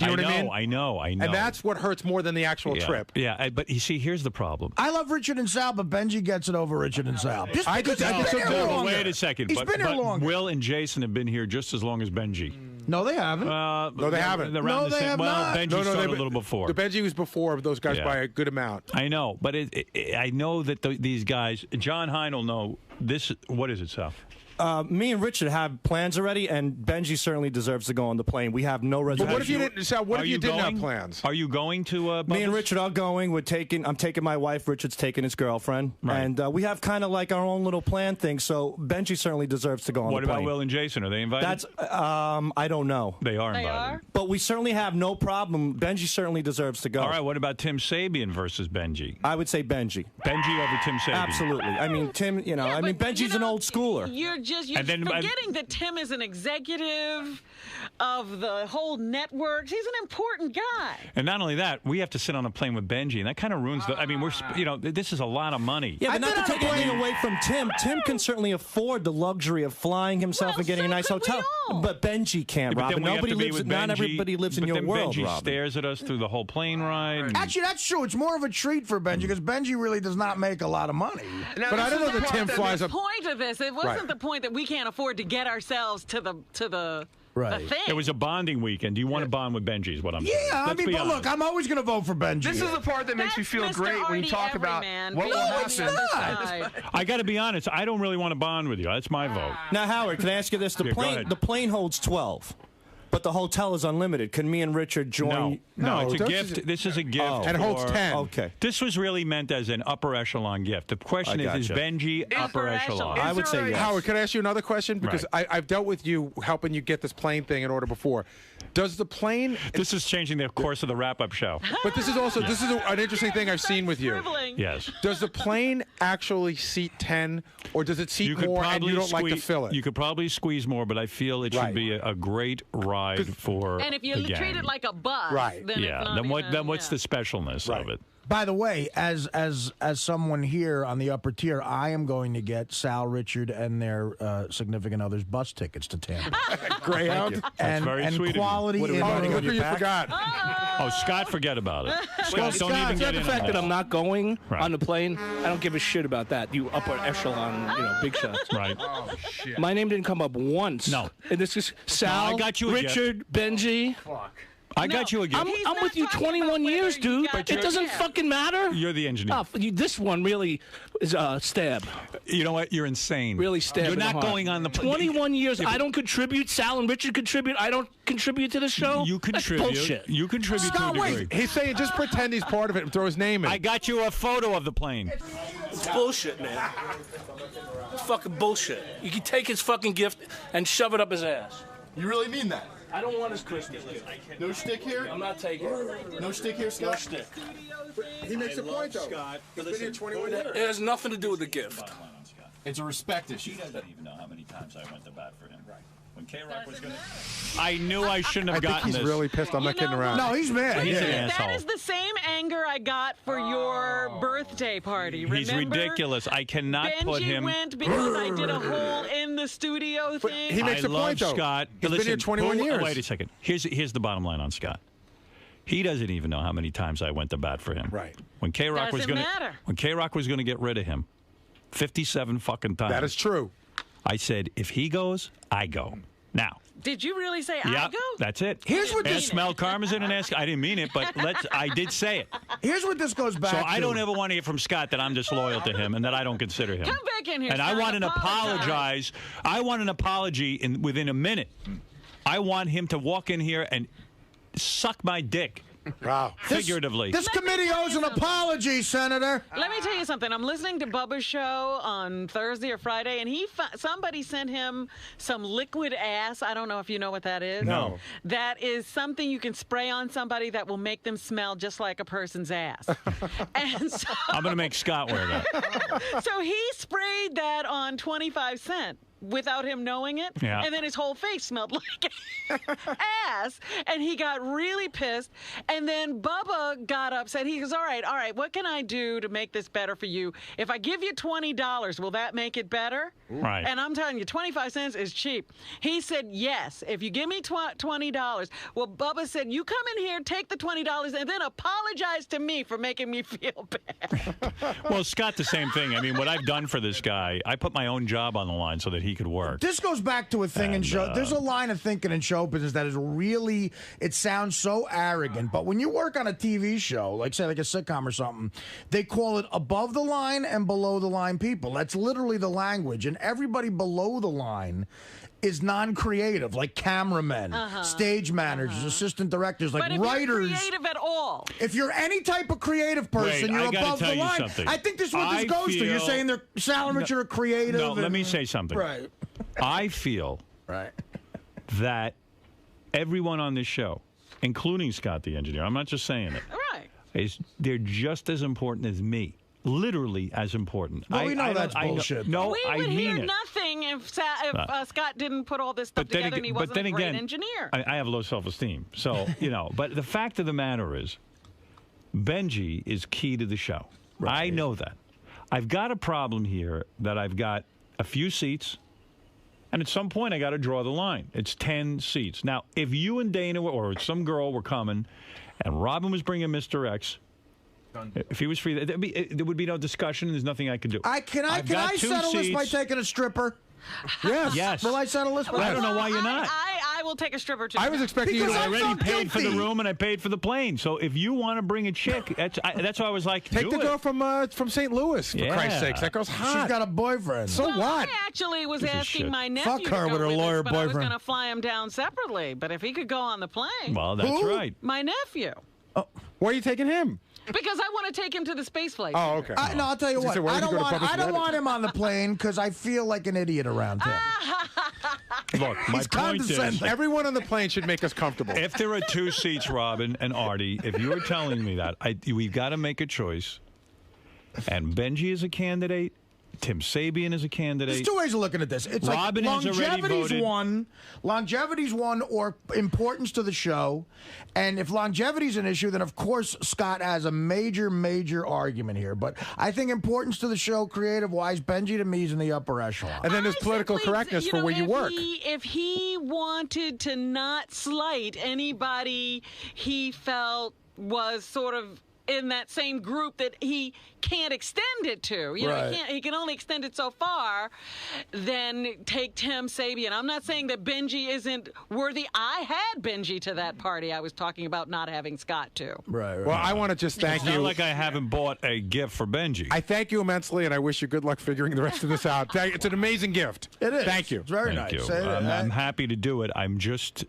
You know what I mean? I know. And that's what hurts more than the actual yeah. trip. Yeah, but you see, here's the problem. I love Richard and Sal, but Benji gets it over Richard and Sal. Just I because did- I he's did been so here too. longer. Wait a second. He's but, been here but longer. Will and Jason have been here just as long as Benji. No, they haven't. No, they haven't. Around No, the they same, have well, not. Benji started a little before. The Benji was before those guys Yeah. by a good amount. I know, but I know that these guys, John Hine will know this. What is it, Sal? Me and Richard have plans already, and Benji certainly deserves to go on the plane. We have no reservations. But what if you didn't? Sal, what if you didn't have plans? Are you going to? Me and Richard are going. I'm taking my wife. Richard's taking his girlfriend, and we have kind of like our own little plan thing. So Benji certainly deserves to go on the plane. What about Will and Jason? Are they invited? That's I don't know. They are invited. But we certainly have no problem. Benji certainly deserves to go. All right. What about Tim Sabian versus Benji? I would say Benji. Benji over Tim Sabian. Absolutely. I mean, Tim. Benji's an old schooler. You're forgetting that Tim is an executive of the whole network. He's an important guy. And not only that, we have to sit on a plane with Benji, and that kind of ruins the. I mean, this is a lot of money. Yeah, but not to take anything away from Tim. Tim can certainly afford the luxury of flying himself and getting a nice hotel. But Benji can't, Robin. Nobody lives. Not everybody lives in your world, Benji Robin. stares at us through the whole plane ride. Actually, that's true. It's more of a treat for Benji because Benji really does not make a lot of money. But I don't know that Tim flies up. The point of this, it wasn't the point that we can't afford to get ourselves to the thing. It was a bonding weekend. Do you want to bond with Benji is what I'm saying. Yeah, but look, I'm always going to vote for Benji. This is the part that makes me feel great when you talk about what will happen. I got to be honest. I don't really want to bond with you. That's my vote. Now, Howard, can I ask you this? The plane holds 12. But the hotel is unlimited. Can me and Richard join? No, it's a gift. This is a gift. And holds 10. Okay. This was really meant as an upper echelon gift. The question is Benji upper echelon? I would say yes. Howard, can I ask you another question? Because I've dealt with you helping you get this plane thing in order before. Does the plane... This is changing the course of the wrap-up show. But this is also an interesting thing I've seen with you. Yes. Does the plane actually seat 10, or does it seat more and you don't like to fill it? You could probably squeeze more, but I feel it should be a great ride for And if you treat it like a bus, then then what's the specialness of it? By the way, as someone here on the upper tier, I am going to get Sal, Richard, and their significant others bus tickets to Tampa. Greyhound? That's very sweet quality. Look who you forgot. Oh, Scott, forget about it. Scott, don't even get the in fact on that I'm not going on the plane, I don't give a shit about that. You upper echelon, big shots. Right. Oh, shit. My name didn't come up once. No. And this is Sal, I got you Richard, Benji. Fuck. I got you a gift. I'm with you 21 years, dude. It doesn't fucking matter. You're the engineer. This one really is a stab. You know what? You're insane. Really stab. You're not going on the 21 years. I don't contribute. Sal and Richard contribute. I don't contribute to the show. You contribute. That's bullshit. You contribute to a degree. He's saying just pretend he's part of it and throw his name in. I got you a photo of the plane. It's bullshit, man. It's fucking bullshit. You can take his fucking gift and shove it up his ass. You really mean that? I don't want his Christmas gift. No shtick here? I'm not taking it. No shtick here, Scott? No shtick. He makes a point, though. Scott. He's been here 21 years. It has nothing to do with the gift. It's a respect issue. He doesn't even know how many times I went to bat for him. When K-Rock was going to... I knew I shouldn't have gotten this. He's really pissed. I'm not kidding around. No, he's mad. He's an asshole. That is the same anger I got for your birthday party. Remember? He's ridiculous. I cannot put him... Benji went because I did a whole in the studio thing. He makes a point, though. Scott. He's been here 21 years. Wait a second. Here's the bottom line on Scott. He doesn't even know how many times I went to bat for him. Right. When K-Rock was going to get rid of him, 57 fucking times. That is true. I said, if he goes, I go. Now. Did you really say yeah, I go? That's it. Here's what ask Mel Karmazin and ask. I didn't mean it, but I did say it. Here's what this goes back to. So I don't ever want to hear from Scott that I'm disloyal to him and that I don't consider him. Come back in here. And I want an apologize. I want an apology within a minute. I want him to walk in here and suck my dick. Wow. Figuratively. This committee owes an apology, Senator. Let me tell you something. I'm listening to Bubba's show on Thursday or Friday, and somebody sent him some liquid ass. I don't know if you know what that is. No. That is something you can spray on somebody that will make them smell just like a person's ass. And so, I'm going to make Scott wear that. So he sprayed that on 25 Cent. Without him knowing it, and then his whole face smelled like ass, and he got really pissed, and then Bubba got upset. He goes, all right, what can I do to make this better for you? If I give you $20, will that make it better? Right. And I'm telling you, 25 cents is cheap. He said, yes, if you give me $20. Well, Bubba said, you come in here, take the $20, and then apologize to me for making me feel bad. Well, Scott, the same thing. I mean, what I've done for this guy, I put my own job on the line so that he he could work. This goes back to a thing in show. There's a line of thinking in show business that is really, it sounds so arrogant, but when you work on a TV show, like say like a sitcom or something, they call it above the line and below the line people. That's literally the language, and everybody below the line is non-creative, like cameramen, stage managers, assistant directors, like but if writers. You're creative at all. If you're any type of creative person, you're above the line. I think this is what this goes to. You're saying they're salamander are creative. No, let me say something. Right. I feel that everyone on this show, including Scott the engineer, I'm not just saying it, they're just as important as me. Literally as important. Well, we know that's bullshit. No, we would I mean hear it. nothing if Scott didn't put all this stuff together and he wasn't a great engineer. I have low self-esteem, so but the fact of the matter is, Benji is key to the show. I know that. I've got a problem here that I've got a few seats, and at some point I got to draw the line. It's 10 seats. Now, if you and Dana or some girl were coming, and Robin was bringing Mr. X. If he was free, there would be no discussion. There's nothing I could do. Can I settle this by taking a stripper? Yes. Will I settle this? I don't know why you're not. I will take a stripper too. I was expecting you to. I already paid for the room and I paid for the plane. So if you want to bring a chick, that's why I was like, take the girl from St. Louis for Christ's sakes. That girl's hot. She's got a boyfriend. So what? I actually was asking my nephew Fuck her to go with her lawyer but I was boyfriend. going to fly him down separately. But if he could go on the plane, well, that's right. My nephew. Why are you taking him? Because I want to take him to the space flight. Oh, okay. No, I'll tell you what. I don't want him on the plane because I feel like an idiot around him. Look, my point is, everyone on the plane should make us comfortable. If there are 2 seats, Robin and Artie, if you're telling me that, we've got to make a choice. And Benji is a candidate. Tim Sabian is a candidate. There's 2 ways of looking at this. It's Robin like longevity's one, or importance to the show. And if longevity's an issue, then of course Scott has a major argument here. But I think importance to the show, creative-wise, Benji to me is in the upper echelon. And then there's political correctness for where you work. If he wanted to not slight anybody he felt was sort of in that same group that he can't extend it to. You know, he can only extend it so far. Then take Tim Sabian. I'm not saying that Benji isn't worthy. I had Benji to that party. I was talking about not having Scott to. Right. Well, I want to just thank you. It's not like I haven't bought a gift for Benji. I thank you immensely, and I wish you good luck figuring the rest of this out. It's an amazing gift. It is. Thank you. It's very Thank nice. you. I'm happy to do it. I'm just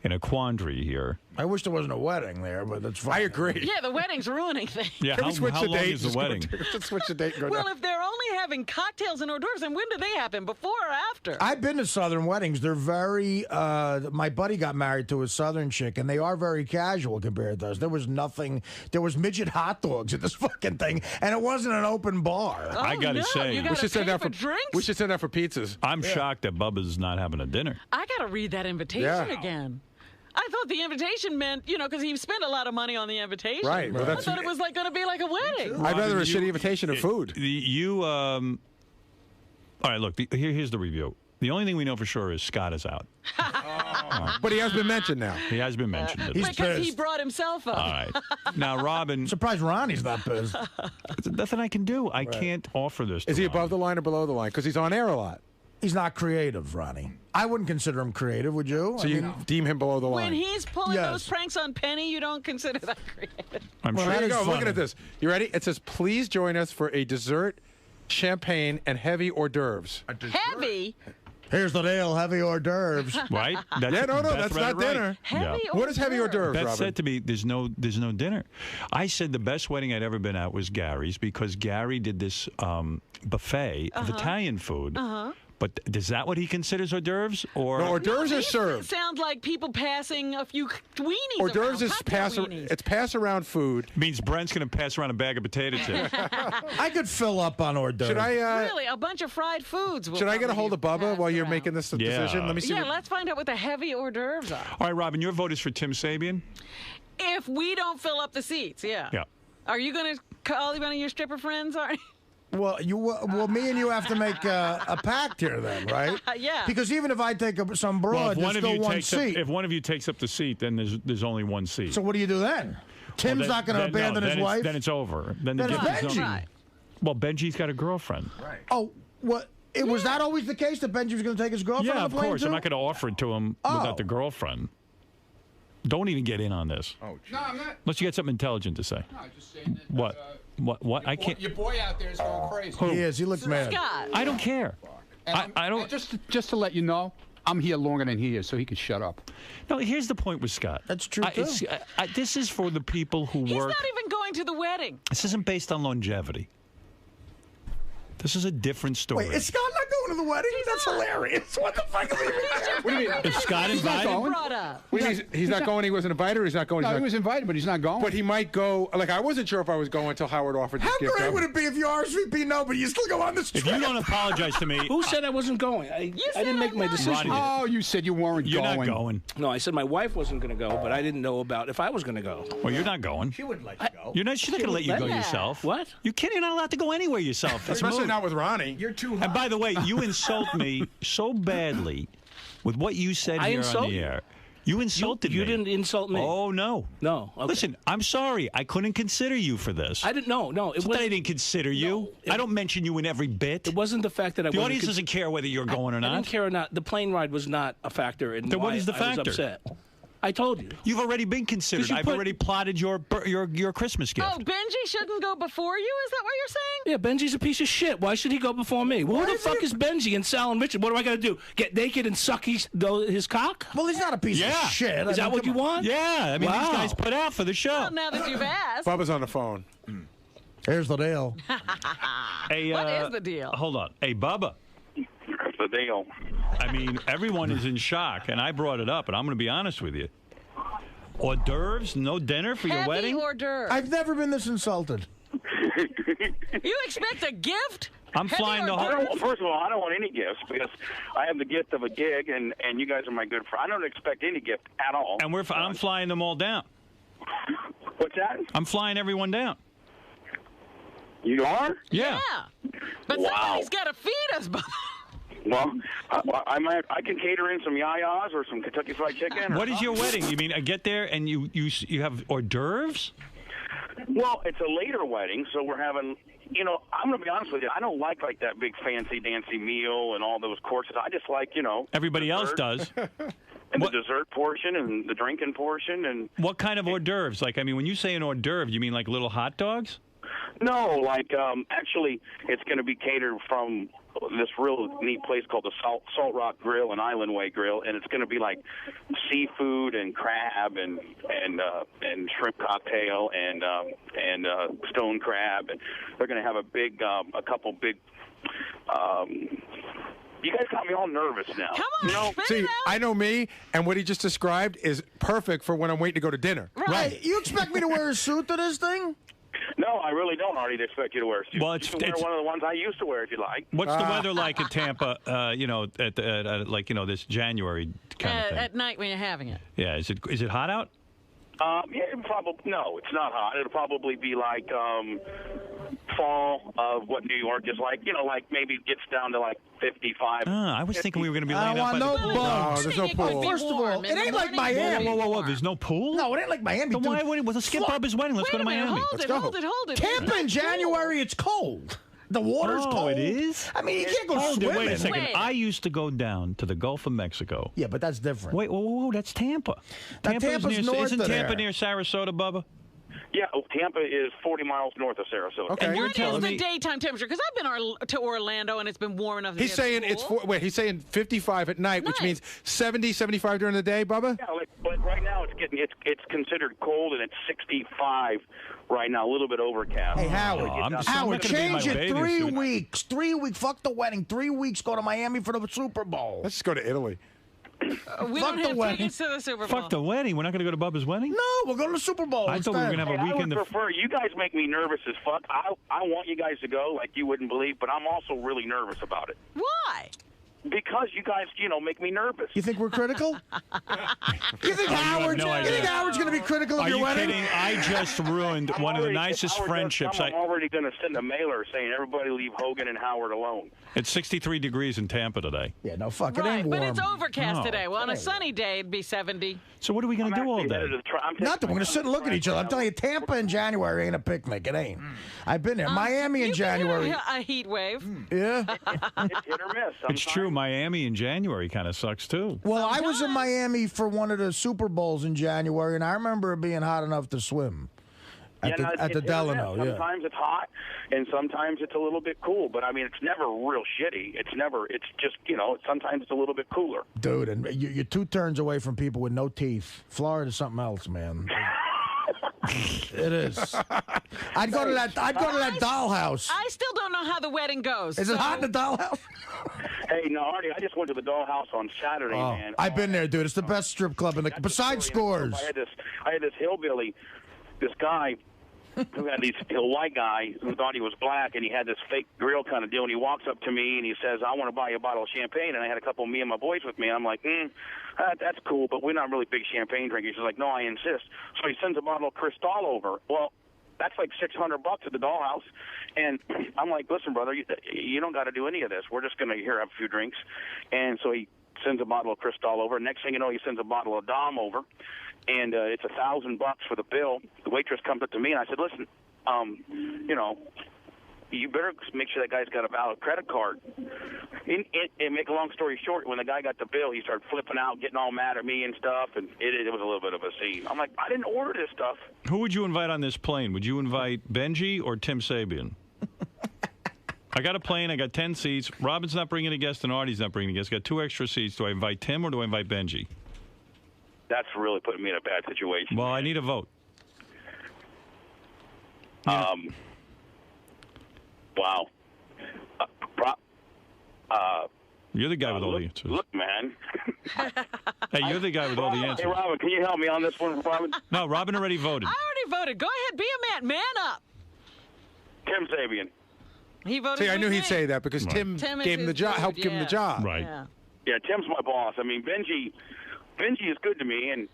in a quandary here. I wish there wasn't a wedding there, but that's fine. I agree. Yeah, the wedding's ruining things. Yeah, Can we switch how the long date? is the wedding? Just switch the date and go Well, down. if they're only having cocktails and hors d'oeuvres, then when do they happen? Before or after? I've been to Southern weddings. They're very. My buddy got married to a Southern chick, and they are very casual compared to us. There was nothing. There was midget hot dogs at this fucking thing, and it wasn't an open bar. Oh, I gotta say, we should send out for drinks. We should send out for pizzas. I'm shocked that Bubba's not having a dinner. I gotta read that invitation again. I thought the invitation meant, because he spent a lot of money on the invitation. Right. Well, I thought it was like going to be like a wedding. I'd rather a shitty invitation of food. All right, look, here's the review. The only thing we know for sure is Scott is out. But he has been mentioned now. He has been mentioned. Because he brought himself up. All right. Now, Robin. I'm surprised Ronnie's not pissed. There's nothing I can do. I can't offer this to Is he Ronnie. above the line or below the line? Because he's on air a lot. He's not creative, Ronnie. I wouldn't consider him creative, would you? So you deem him below the line? When he's pulling those pranks on Penny, you don't consider that creative. I'm sure. Here you go. Look at this. You ready? It says, please join us for a dessert, champagne, and heavy hors d'oeuvres. Heavy? Here's the deal, heavy hors d'oeuvres. Right? That's not dinner. Heavy What is heavy hors d'oeuvres, Beth Robin? said to me, there's no dinner. I said the best wedding I'd ever been at was Gary's because Gary did this buffet of Italian food. But is that what he considers hors d'oeuvres? Or No, hors d'oeuvres are served. It sounds like people passing a few weenies Hors d'oeuvres around, is weenies. it's pass around food. means Brent's going to pass around a bag of potato chips. I could fill up on hors d'oeuvres. Should I? Really, a bunch of fried foods. Should I get a hold of Bubba while you're making this decision? Let me see. Yeah, let's find out what the heavy hors d'oeuvres are. All right, Robin, your vote is for Tim Sabian? If we don't fill up the seats, yeah. Are you going to call one of your stripper friends, Artie? Well, me and you have to make a pact here then, right? Yeah. Because even if I take some broad, there's still one seat. If one of you takes up the seat, then there's only one seat. So what do you do then? Tim's not going to abandon his wife? Then it's over. Then it's the gift is Benji. over. Well, Benji's got a girlfriend. Right. Oh, what? Was that always the case that Benji was going to take his girlfriend Yeah, on of the plane course. too? I'm not going to offer it to him without the girlfriend. Don't even get in on this. Oh, No, I'm not. Unless you got something intelligent to say. No, I'm just saying that. What? I can't. Your boy out there is going crazy. Who? He is. He looks mad. Scott. I don't care. I don't. And just to let you know, I'm here longer than he is, so he can shut up. No, here's the point with Scott. That's true, too. This is for the people who He's work. not even going to the wedding. This isn't based on longevity. This is a different story. Wait, is Scott not going to the wedding? That's hilarious. What the fuck is he What do you mean? Is Scott invited? Brought up. What do you mean? He's not going. He wasn't invited, or he's not going. No, he's he not, was invited, but he's not going. but he might go. Like I wasn't sure if I was going until Howard offered this How gift. great would it be if you RSVP no, but you still go on this trip? If you don't apologize to me, Who said I wasn't going? I didn't make my decision. Ronnie did. Oh, you said you weren't you're going. not going. No, I said my wife wasn't going to go, but I didn't know about if I was going to go. Well, you're not going. She wouldn't let you go. You're not. She's not going to let you go yourself. What? You can't. You're not allowed to go anywhere yourself. It's Especially moved. not with Ronnie. You're too hot. And by the way, you insult me so badly with what you said I here insult on the you? air. You insulted me. You didn't insult me. Oh no. No. Okay. Listen, I'm sorry. I couldn't consider you for this. I didn't know. No, it It's not that I wasn't. didn't consider you. No, I don't mention you in every bit. It wasn't the fact that I The wasn't. audience doesn't care whether you're going or I not. didn't care or not. The plane ride was not a factor in Then why what is the I factor? was upset. I told you. You've already been considered. 'Cause you I've put- already plotted your Christmas gift. Oh, Benji shouldn't go before you? Is that what you're saying? Yeah, Benji's a piece of shit. Why should he go before me? Well, who the fuck is Benji and Sal and Richard? What am I going to do? Get naked and suck his cock? Well, he's not a piece Yeah. of shit. Is that what you want? Yeah, I mean these Wow. guys put out for the show. Well, now that you've asked. Bubba's on the phone. Here's the deal. Hey, What is the deal? Hold on. Hey, Bubba. That's the deal. I mean, everyone is in shock, and I brought it up, and I'm going to be honest with you. Hors d'oeuvres, no dinner for your Heavy wedding? hors d'oeuvres. I've never been this insulted. You expect a gift? I'm flying the I whole... don't, first of all, I don't want any gifts because I have the gift of a gig, and you guys are my good friends. I don't expect any gift at all. And I'm flying them all down. What's that? I'm flying everyone down. You are? Yeah. But Wow. somebody's got to feed us, Bob. Well, I can cater in some yayas or some Kentucky Fried Chicken. What is your wedding? You mean I get there and you have hors d'oeuvres? Well, it's a later wedding, so we're having. You know, I'm going to be honest with you. I don't like that big fancy dancy meal and all those courses. I just like Everybody else does. And the dessert portion and the drinking portion and. What kind of hors d'oeuvres? Like, I mean, when you say an hors d'oeuvre, you mean like little hot dogs? No, like actually, it's going to be catered from this real neat place called the Salt Rock Grill and Island Way Grill, and it's going to be like seafood and crab and shrimp cocktail and stone crab, and they're going to have a couple big. You guys got me all nervous now. Come on, See, I know me, and what he just described is perfect for when I'm waiting to go to dinner. Right. You expect me to wear a suit to this thing? No, I really don't, Artie. They expect you to wear a suit. Well, you can wear one of the ones I used to wear if you like. What's the weather like in Tampa? At this January kind of thing. At night when you're having it. Yeah, is it hot out? Yeah, no, it's not hot. It'll probably be like fall of what New York is like. Like maybe it gets down to like 55. I was thinking we were going to be I laying don't out want by no the pool. bugs. there's no pool. First of all, it ain't like Miami. Whoa, there's no pool? No, it ain't like Miami. Then dude. why wouldn't let's skip Bubba's wedding? Let's go to Miami. Hold it. Tampa in January, it's cold. The water's Oh, cold. it is? I mean, you can't go Hold it, swimming. wait a second. Wait. I used to go down to the Gulf of Mexico. Yeah, but that's different. Wait, whoa, that's Tampa. Tampa's near, north isn't of Tampa there. near Sarasota, Bubba? Yeah, Tampa is 40 miles north of Sarasota. Okay. And you're What telling is the me daytime temperature? Because I've been to Orlando and it's been warm enough. He's saying it's he's saying 55 at night, which means 70, 75 during the day, Bubba? Yeah, but right now it's considered cold and it's 65 right now, a little bit overcast. Hey, Howard. I'm not Howard, gonna be in my change it bathing 3 suit. weeks. 3 weeks. Fuck the wedding. 3 weeks. Go to Miami for the Super Bowl. Let's just go to Italy. We Fuck don't the have wedding. tickets to the Super Bowl. Fuck the wedding. We're not going to go to Bubba's wedding? No, we're going to the Super Bowl. I thought we were going to have a I would weekend. prefer, you guys make me nervous as fuck. I want you guys to go like you wouldn't believe, but I'm also really nervous about it. Why? Because you guys, make me nervous. You think we're critical? You think Howard's going to be critical of your wedding? Are you kidding? I just ruined one of the nicest friendships. I'm already going to send a mailer saying everybody leave Hogan and Howard alone. It's 63 degrees in Tampa today. Yeah, no, fuck, it Right, ain't warm. but it's overcast today. Well, on a sunny day, it'd be 70. So what are we going to do all day? Nothing. We're going to sit and look at each other. I'm telling you, Tampa in January ain't a picnic. It ain't. I've been there. Miami in January. A heat wave. Yeah. It's hit or miss. It's true. Miami in January kind of sucks, too. Well, I was in Miami for one of the Super Bowls in January, and I remember it being hot enough to swim. At the Delano, yeah. Sometimes it's hot, and sometimes it's a little bit cool. But, I mean, it's never real shitty. It's just, sometimes it's a little bit cooler. Dude, and you're 2 turns away from people with no teeth. Florida's something else, man. It is. I'd go to that dollhouse. I still don't know how the wedding goes. Is it hot in the dollhouse? Hey, no, Artie, I just went to the Dollhouse on Saturday, man. I've been there, dude. It's the best strip club besides Scores. I had this hillbilly, this guy who had a white guy who thought he was black, and he had this fake grill kind of deal, and he walks up to me and he says, I want to buy you a bottle of champagne. And I had a couple of me and my boys with me, and I'm like, that's cool, but we're not really big champagne drinkers. He's like, no, I insist. So he sends a bottle of Cristal over. Well, that's like $600 at the Dollhouse. And I'm like, listen, brother, you don't got to do any of this. We're just going to have a few drinks. And so he sends a bottle of Cristal over. Next thing you know, he sends a bottle of Dom over. And it's $1,000 for the bill. The waitress comes up to me, and I said, listen, you better make sure that guy's got a valid credit card. And make a long story short, when the guy got the bill, he started flipping out, getting all mad at me and stuff, and it was a little bit of a scene. I'm like, I didn't order this stuff. Who would you invite on this plane? Would you invite Benji or Tim Sabian? I got a plane. I got 10 seats. Robin's not bringing a guest, and Artie's not bringing a guest. Got 2 extra seats. Do I invite Tim or do I invite Benji? That's really putting me in a bad situation. Well, I need a vote. Wow. You're the guy with all the answers. Look, man. Hey, you're the guy with all the answers. Hey, Robin, can you help me on this one, Robin? No, Robin already voted. I already voted. Go ahead, be a man. Man up. Tim Sabian. He voted. See, I knew with he'd me. say that because Tim gave him the job, helped give him the job. Right. Yeah, Tim's my boss. I mean, Benji is good to me, and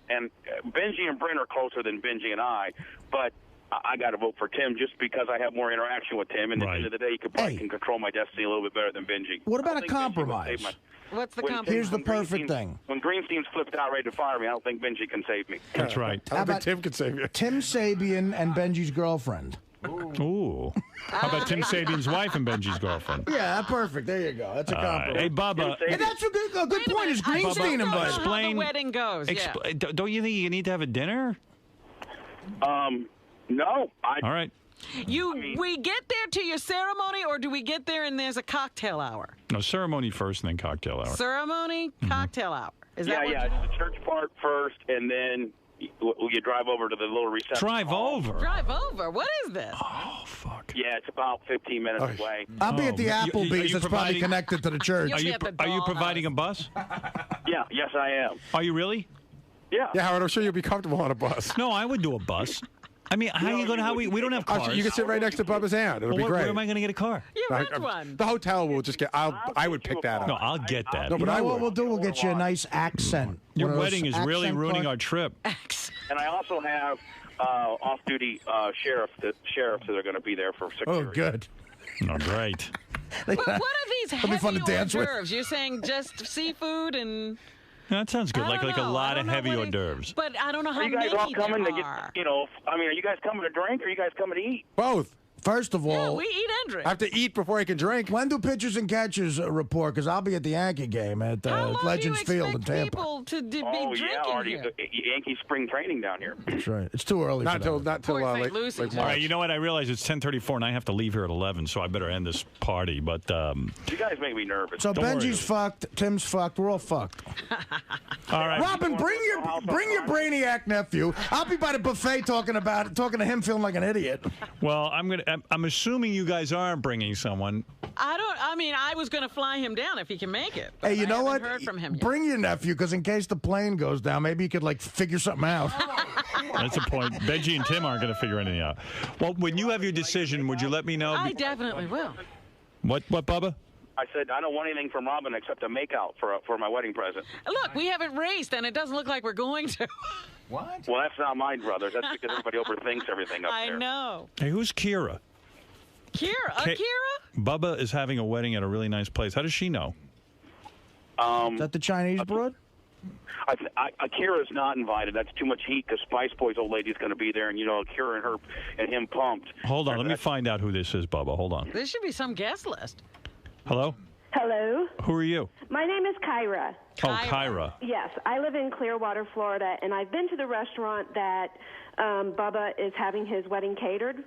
Benji and Brent are closer than Benji and I, but I got to vote for Tim just because I have more interaction with Tim, and at the end of the day, he can control my destiny a little bit better than Benji. What about a compromise? What's the compromise? Here's the perfect thing. When Greenstein's flipped out ready to fire me, I don't think Benji can save me. That's right. I don't think Tim can save you. Tim Sabian and Benji's girlfriend. Ooh. How about Tim Sabian's wife and Benji's girlfriend? Yeah, perfect. There you go. That's a compromise. Hey, Bubba. And that's a good point. Is Greenstein invited? How the wedding goes. Don't you think you need to have a dinner? No. All right. We get there to your ceremony, or do we get there and there's a cocktail hour? No, ceremony first and then cocktail hour. Ceremony, cocktail hour. Is that it's the church part first, and then you drive over to the little reception. Drive over? Drive over? What is this? Oh, fuck. Yeah, it's about 15 minutes away. I'll be at the Applebee's. That's probably connected to the church. Are you providing a bus? Yeah, yes, I am. Are you really? Yeah. Yeah, Howard, I'm sure you'll be comfortable on a bus. No, I would do a bus. I mean, how are you going to? We don't have cars. You can sit right next to Bubba's hand. It'll be great. Where am I going to get a car? You rent one. The hotel will just get. I would pick that up. No, I'll get that. No, but I what would. we'll do? We'll get you a nice accent. Your wedding is really ruining our trip. And I also have off-duty sheriffs that are going to be there for security. Oh, good. Oh, great. What are these heavy fun to dance with. hors d'oeuvres? You're saying just seafood and... That sounds good. Like a lot of heavy hors d'oeuvres. But I don't know how Are you guys many all coming there to get, are. are you guys coming to drink or are you guys coming to eat? Both. First of all, Yeah, we eat and drink. I have to eat before I can drink. when do pitchers and catchers report? Because I'll be at the Yankee game at How long Legends do you Field in expect Tampa. people to be Oh, drinking yeah, Artie. here? Yankee spring training down here. That's right. It's too early. Not till Port St. late Lucie. March. All right, you know what? I realize it's 10:34 and I have to leave here at 11, so I better end this party. But You guys make me nervous. So Don't Benji's worry. fucked. Tim's fucked. We're all fucked. all right, Robin, bring your brainiac nephew. I'll be by the buffet talking to him, feeling like an idiot. well, I'm assuming you guys aren't bringing someone. I was going to fly him down if he can make it. Hey, you know what? Heard from him yet. Bring your nephew, because in case the plane goes down, maybe you could figure something out. That's the point. Benji and Tim aren't going to figure anything out. Well, when you have your decision, would you let me know? I definitely will. What, Bubba? I said, I don't want anything from Robin except a makeout for my wedding present. Look, we haven't raced, and it doesn't look like we're going to. What? Well, that's not mine, brothers. That's because everybody overthinks everything up there. I know. Hey, who's Kira? Kira? Kira? Bubba is having a wedding at a really nice place. How does she know? Is that the Chinese broad? Akira's not invited. That's too much heat because Spice Boy's old lady's going to be there, and Akira and him pumped. Hold on, let me find out who this is, Bubba. Hold on. There should be some guest list. Hello? Hello. Who are you? My name is Kyra. Oh, Kyra. Yes, I live in Clearwater, Florida, and I've been to the restaurant that Bubba is having his wedding catered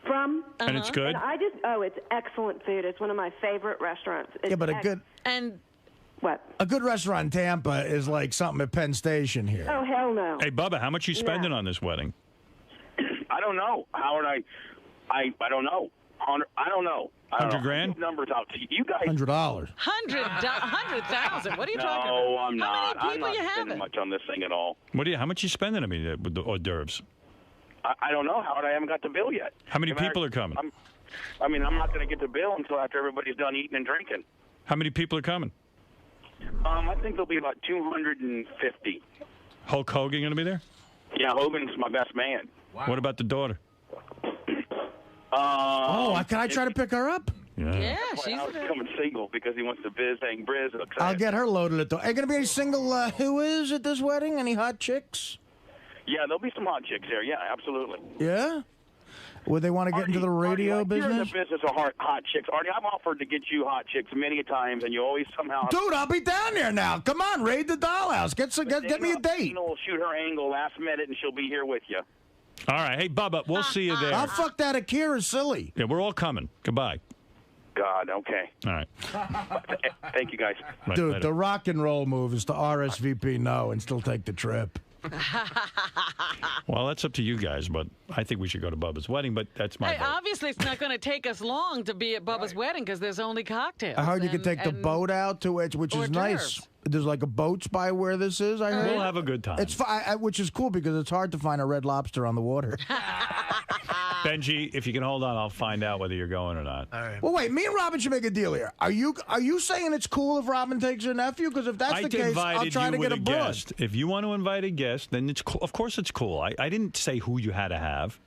from. And it's good? And it's excellent food. It's one of my favorite restaurants. It's Yeah, but a good restaurant in Tampa is like something at Penn Station here. Oh, hell no. Hey, Bubba, how much you spending on this wedding? I don't know, Howard. I don't know. I don't know. $100,000? Numbers out to you guys. $100. 100,000. What are you talking about? No, I'm not. How I'm many not people you spending having? much on this thing at all. How much you spending? I mean, with the hors d'oeuvres. I don't know, Howard. I haven't got the bill yet. How many people are coming? I'm not going to get the bill until after everybody's done eating and drinking. How many people are coming? I think there'll be about 250. Hulk Hogan going to be there? Yeah, Hogan's my best man. Wow. What about the daughter? Can I try to pick her up? Yeah, she's coming single because he wants to hang Briz. I'll get her loaded at the. Are going to be any single who's at this wedding? Any hot chicks? Yeah, there'll be some hot chicks there. Yeah, absolutely. Yeah? Would they want to get into the radio Artie, business? You're in the business of hot chicks. Artie, I've offered to get you hot chicks many a times, and you always somehow... Dude, I'll be down there now. Come on, raid the dollhouse. Get me a date. Dana will shoot her angle last minute, and she'll be here with you. All right. Hey, Bubba, we'll see you there. I'll fuck that Akira silly. Yeah, we're all coming. Goodbye. God, okay. All right. Thank you, guys. Dude, later. the rock and roll move is to RSVP no and still take the trip. Well, that's up to you guys, but I think we should go to Bubba's wedding, but that's my vote. Obviously, it's not going to take us long to be at Bubba's wedding because there's only cocktails. I heard you could take the boat out to it, which is nice. There's like a boats by where this is, I heard. We'll have a good time. It's which is cool because it's hard to find a Red Lobster on the water. Benji, if you can hold on, I'll find out whether you're going or not. All right. Well, wait. Me and Robin should make a deal here. Are you saying it's cool if Robin takes her nephew? Because if that's the case, I'll try to get a broad. Guest. If you want to invite a guest, then it's cool. Of course it's cool. I didn't say who you had to have.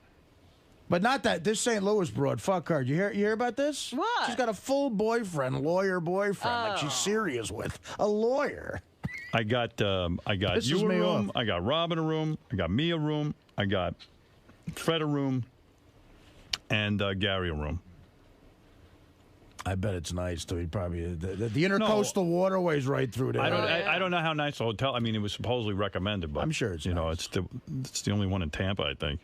But not that this St. Louis broad. Fuck her. You hear about this? What? She's got a full boyfriend, lawyer boyfriend, like she's serious with a lawyer. I got you a room. I got Robin a room. I got me a room. I got Fred a room. And Gary a room. I bet it's nice too. He probably the intercoastal waterways right through there. I don't know how nice the hotel. I mean, it was supposedly recommended, but I'm sure it's nice. It's the only one in Tampa, I think.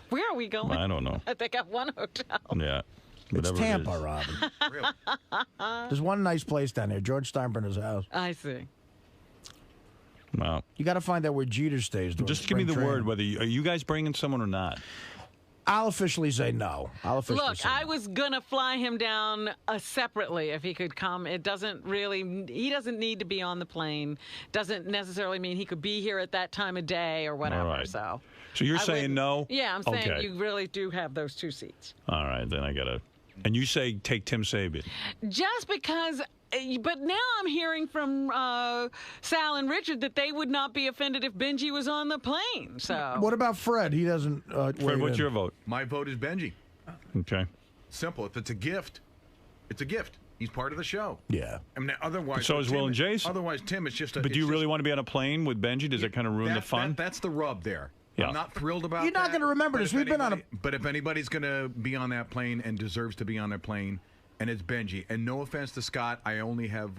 Where are we going? I don't know. They got one hotel. Yeah. It's Tampa, it Robin. Really? There's one nice place down there, George Steinbrenner's house. I see. Wow. You got to find out where Jeter stays. Just give me the word whether are you guys bringing someone or not. I'll officially say no. Look, I was going to fly him down separately if he could come. He doesn't need to be on the plane. Doesn't necessarily mean he could be here at that time of day or whatever. Right. So you're saying no? Yeah, I'm saying okay. You really do have those two seats. All right, then I got to. And you say take Tim Sabian. Just because. But now I'm hearing from Sal and Richard that they would not be offended if Benji was on the plane. So what about Fred? He doesn't. Fred, what's your vote? My vote is Benji. Okay. Simple. If it's a gift, it's a gift. He's part of the show. Yeah. I mean, otherwise. So is Will and Jason. Otherwise, Tim is just. But do you really want to be on a plane with Benji? Does it kind of ruin the fun? That's the rub there. Yeah. I'm not thrilled about. You're not going to remember this. We've been on a. But if anybody's going to be on that plane and deserves to be on that plane. And it's Benji. And no offense to Scott, I only have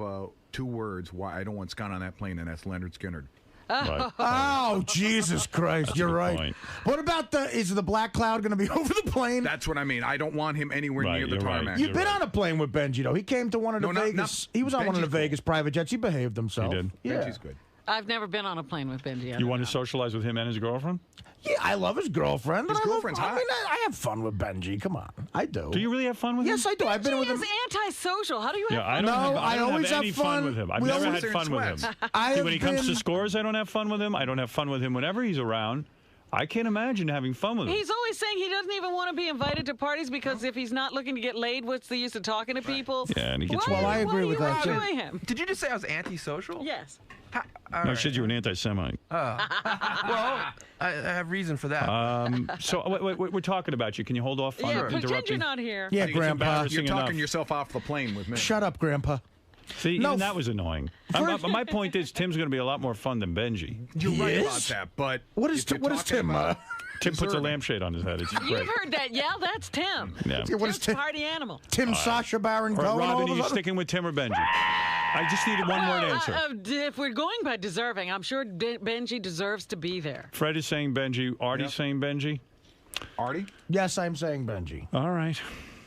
2 words why I don't want Scott on that plane, and that's Leonard Skinner. Right. Oh, Jesus Christ. You're right. Point. What about is the black cloud going to be over the plane? That's what I mean. I don't want him anywhere near the tarmac. Right. You've been on a plane with Benji, though. He came to one of the Vegas. He was on one of the Vegas private jets. He behaved himself. He did. Yeah. Benji's good. I've never been on a plane with Benji. You want to socialize with him and his girlfriend? Yeah, I love his girlfriend. His girlfriend's hot. I mean, I have fun with Benji. Come on. I do. Do you really have fun with him? Yes, I do. I've been with him. He's antisocial. How do you have I fun? don't I don't always have any have fun fun. with him. I've We never always had fun with him. I See, have when he comes to been- scores, I don't have fun with him. I don't have fun with him whenever he's around. I can't imagine having fun with him. He's always saying he doesn't even want to be invited to parties because if he's not looking to get laid, what's the use of talking to people? Yeah, and he gets Well, I agree with that, too. Him? Did you just say I was antisocial? Yes. No, shit, you were an anti-Semite. Well, I have reason for that. So we're talking about you. Can you hold off on pretend interrupting? you're not here. Yeah, It's Grandpa. embarrassing You're talking enough. yourself off the plane with me. Shut up, Grandpa. See, No, even that was annoying. My point is, Tim's going to be a lot more fun than Benji. You're He right is? about that, but What is if you're what is talking Tim? about Tim puts a deserving. lampshade on his head. It's great. You've heard that. Yeah, that's Tim. Yeah. What is Tim's Tim? party animal. Tim Sasha Baron All right, Cohen. all Robin, of are a you sudden? sticking with Tim or Benji? I just needed one word answer. If we're going by deserving, I'm sure Benji deserves to be there. Fred is saying Benji. Artie's saying Benji. Artie? Yes, I'm saying Benji. All right.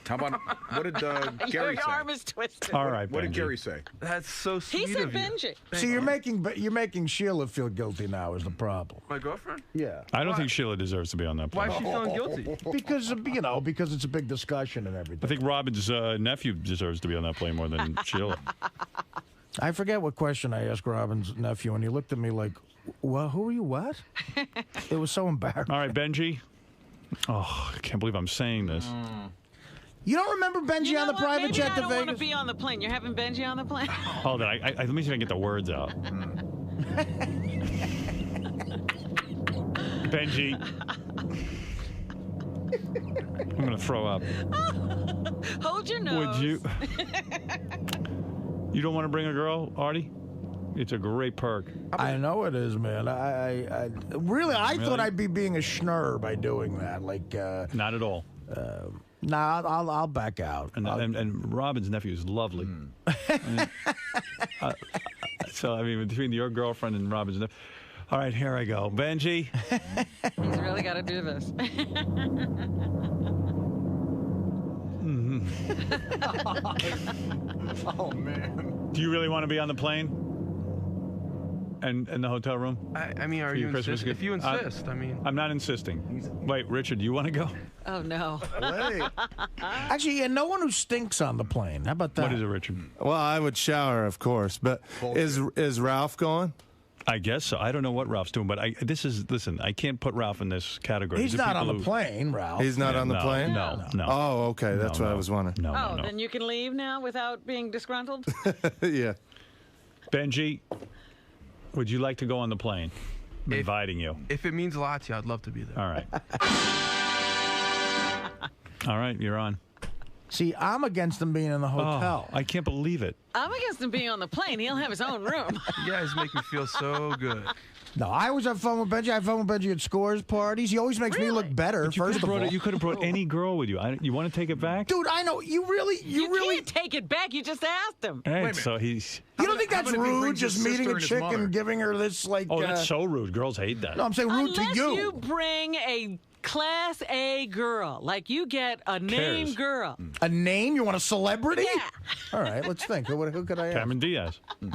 How about, what did Gary Your say? arm is twisted. All right, What did Benji. Gary say? That's so sweet He said of you. Benji. See, you're making Sheila feel guilty now. Is the problem? My girlfriend? Yeah. I don't think Sheila deserves to be on that Why plane. is she feeling guilty? Because because it's a big discussion and everything. I think Robin's nephew deserves to be on that plane more than Sheila. I forget what question I asked Robin's nephew, and he looked at me like, "Well, who are you? What?" It was so embarrassing. All right, Benji. Oh, I can't believe I'm saying this. You don't remember Benji You know on the what? private Maybe jet I to don't want to Vegas? be on the plane. You're having Benji on the plane? Hold on. Let me see if I can get the words out. Benji. I'm going to throw up. Hold your nose. Would you? You don't want to bring a girl, Artie? It's a great perk. I know it is, man. I thought I'd be being a schnurr by doing that. Like, Not at all. nah, I'll back out. And Robin's nephew is lovely. So, I mean, between your girlfriend and Robin's nephew. All right, here I go. Benji. He's really got to do this. Oh, man. Do you really want to be on the plane? And in the hotel room? I mean, are For you your Christmas insist? gift? If you insist, I mean. I'm not insisting. Wait, Richard, do you want to go? Oh, no. Actually, yeah, no one who stinks on the plane. How about that? What is it, Richard? Well, I would shower, of course, but is Ralph going? I guess so. I don't know what Ralph's doing, but listen, I can't put Ralph in this category. He's These are not on people the who- plane, Ralph. He's not on the plane? No. Oh, okay. That's what I was wondering. No. Then you can leave now without being disgruntled? Yeah. Benji, would you like to go on the plane? I'm inviting you. If it means a lot to you, I'd love to be there. All right. All right, you're on. See, I'm against him being in the hotel. Oh, I can't believe it. I'm against him being on the plane. He'll have his own room. You guys make me feel so good. No, I always have fun with Benji. I have fun with Benji at scores parties. He always makes me look better. But you First of all, you could have brought any girl with you. You want to take it back? dude, I know you really. Can't take it back. You just asked him. Hey, so he's. You don't think How that's about if he rude? brings his Just meeting sister a and his chick mother? and giving her this like. Oh, that's so rude. Girls hate that. No, I'm saying rude Unless to you. you bring a Class A girl, like you get a name Cares. girl. A name? You want a celebrity? Yeah. All right, let's think. Who could I ask? Cameron Diaz. Who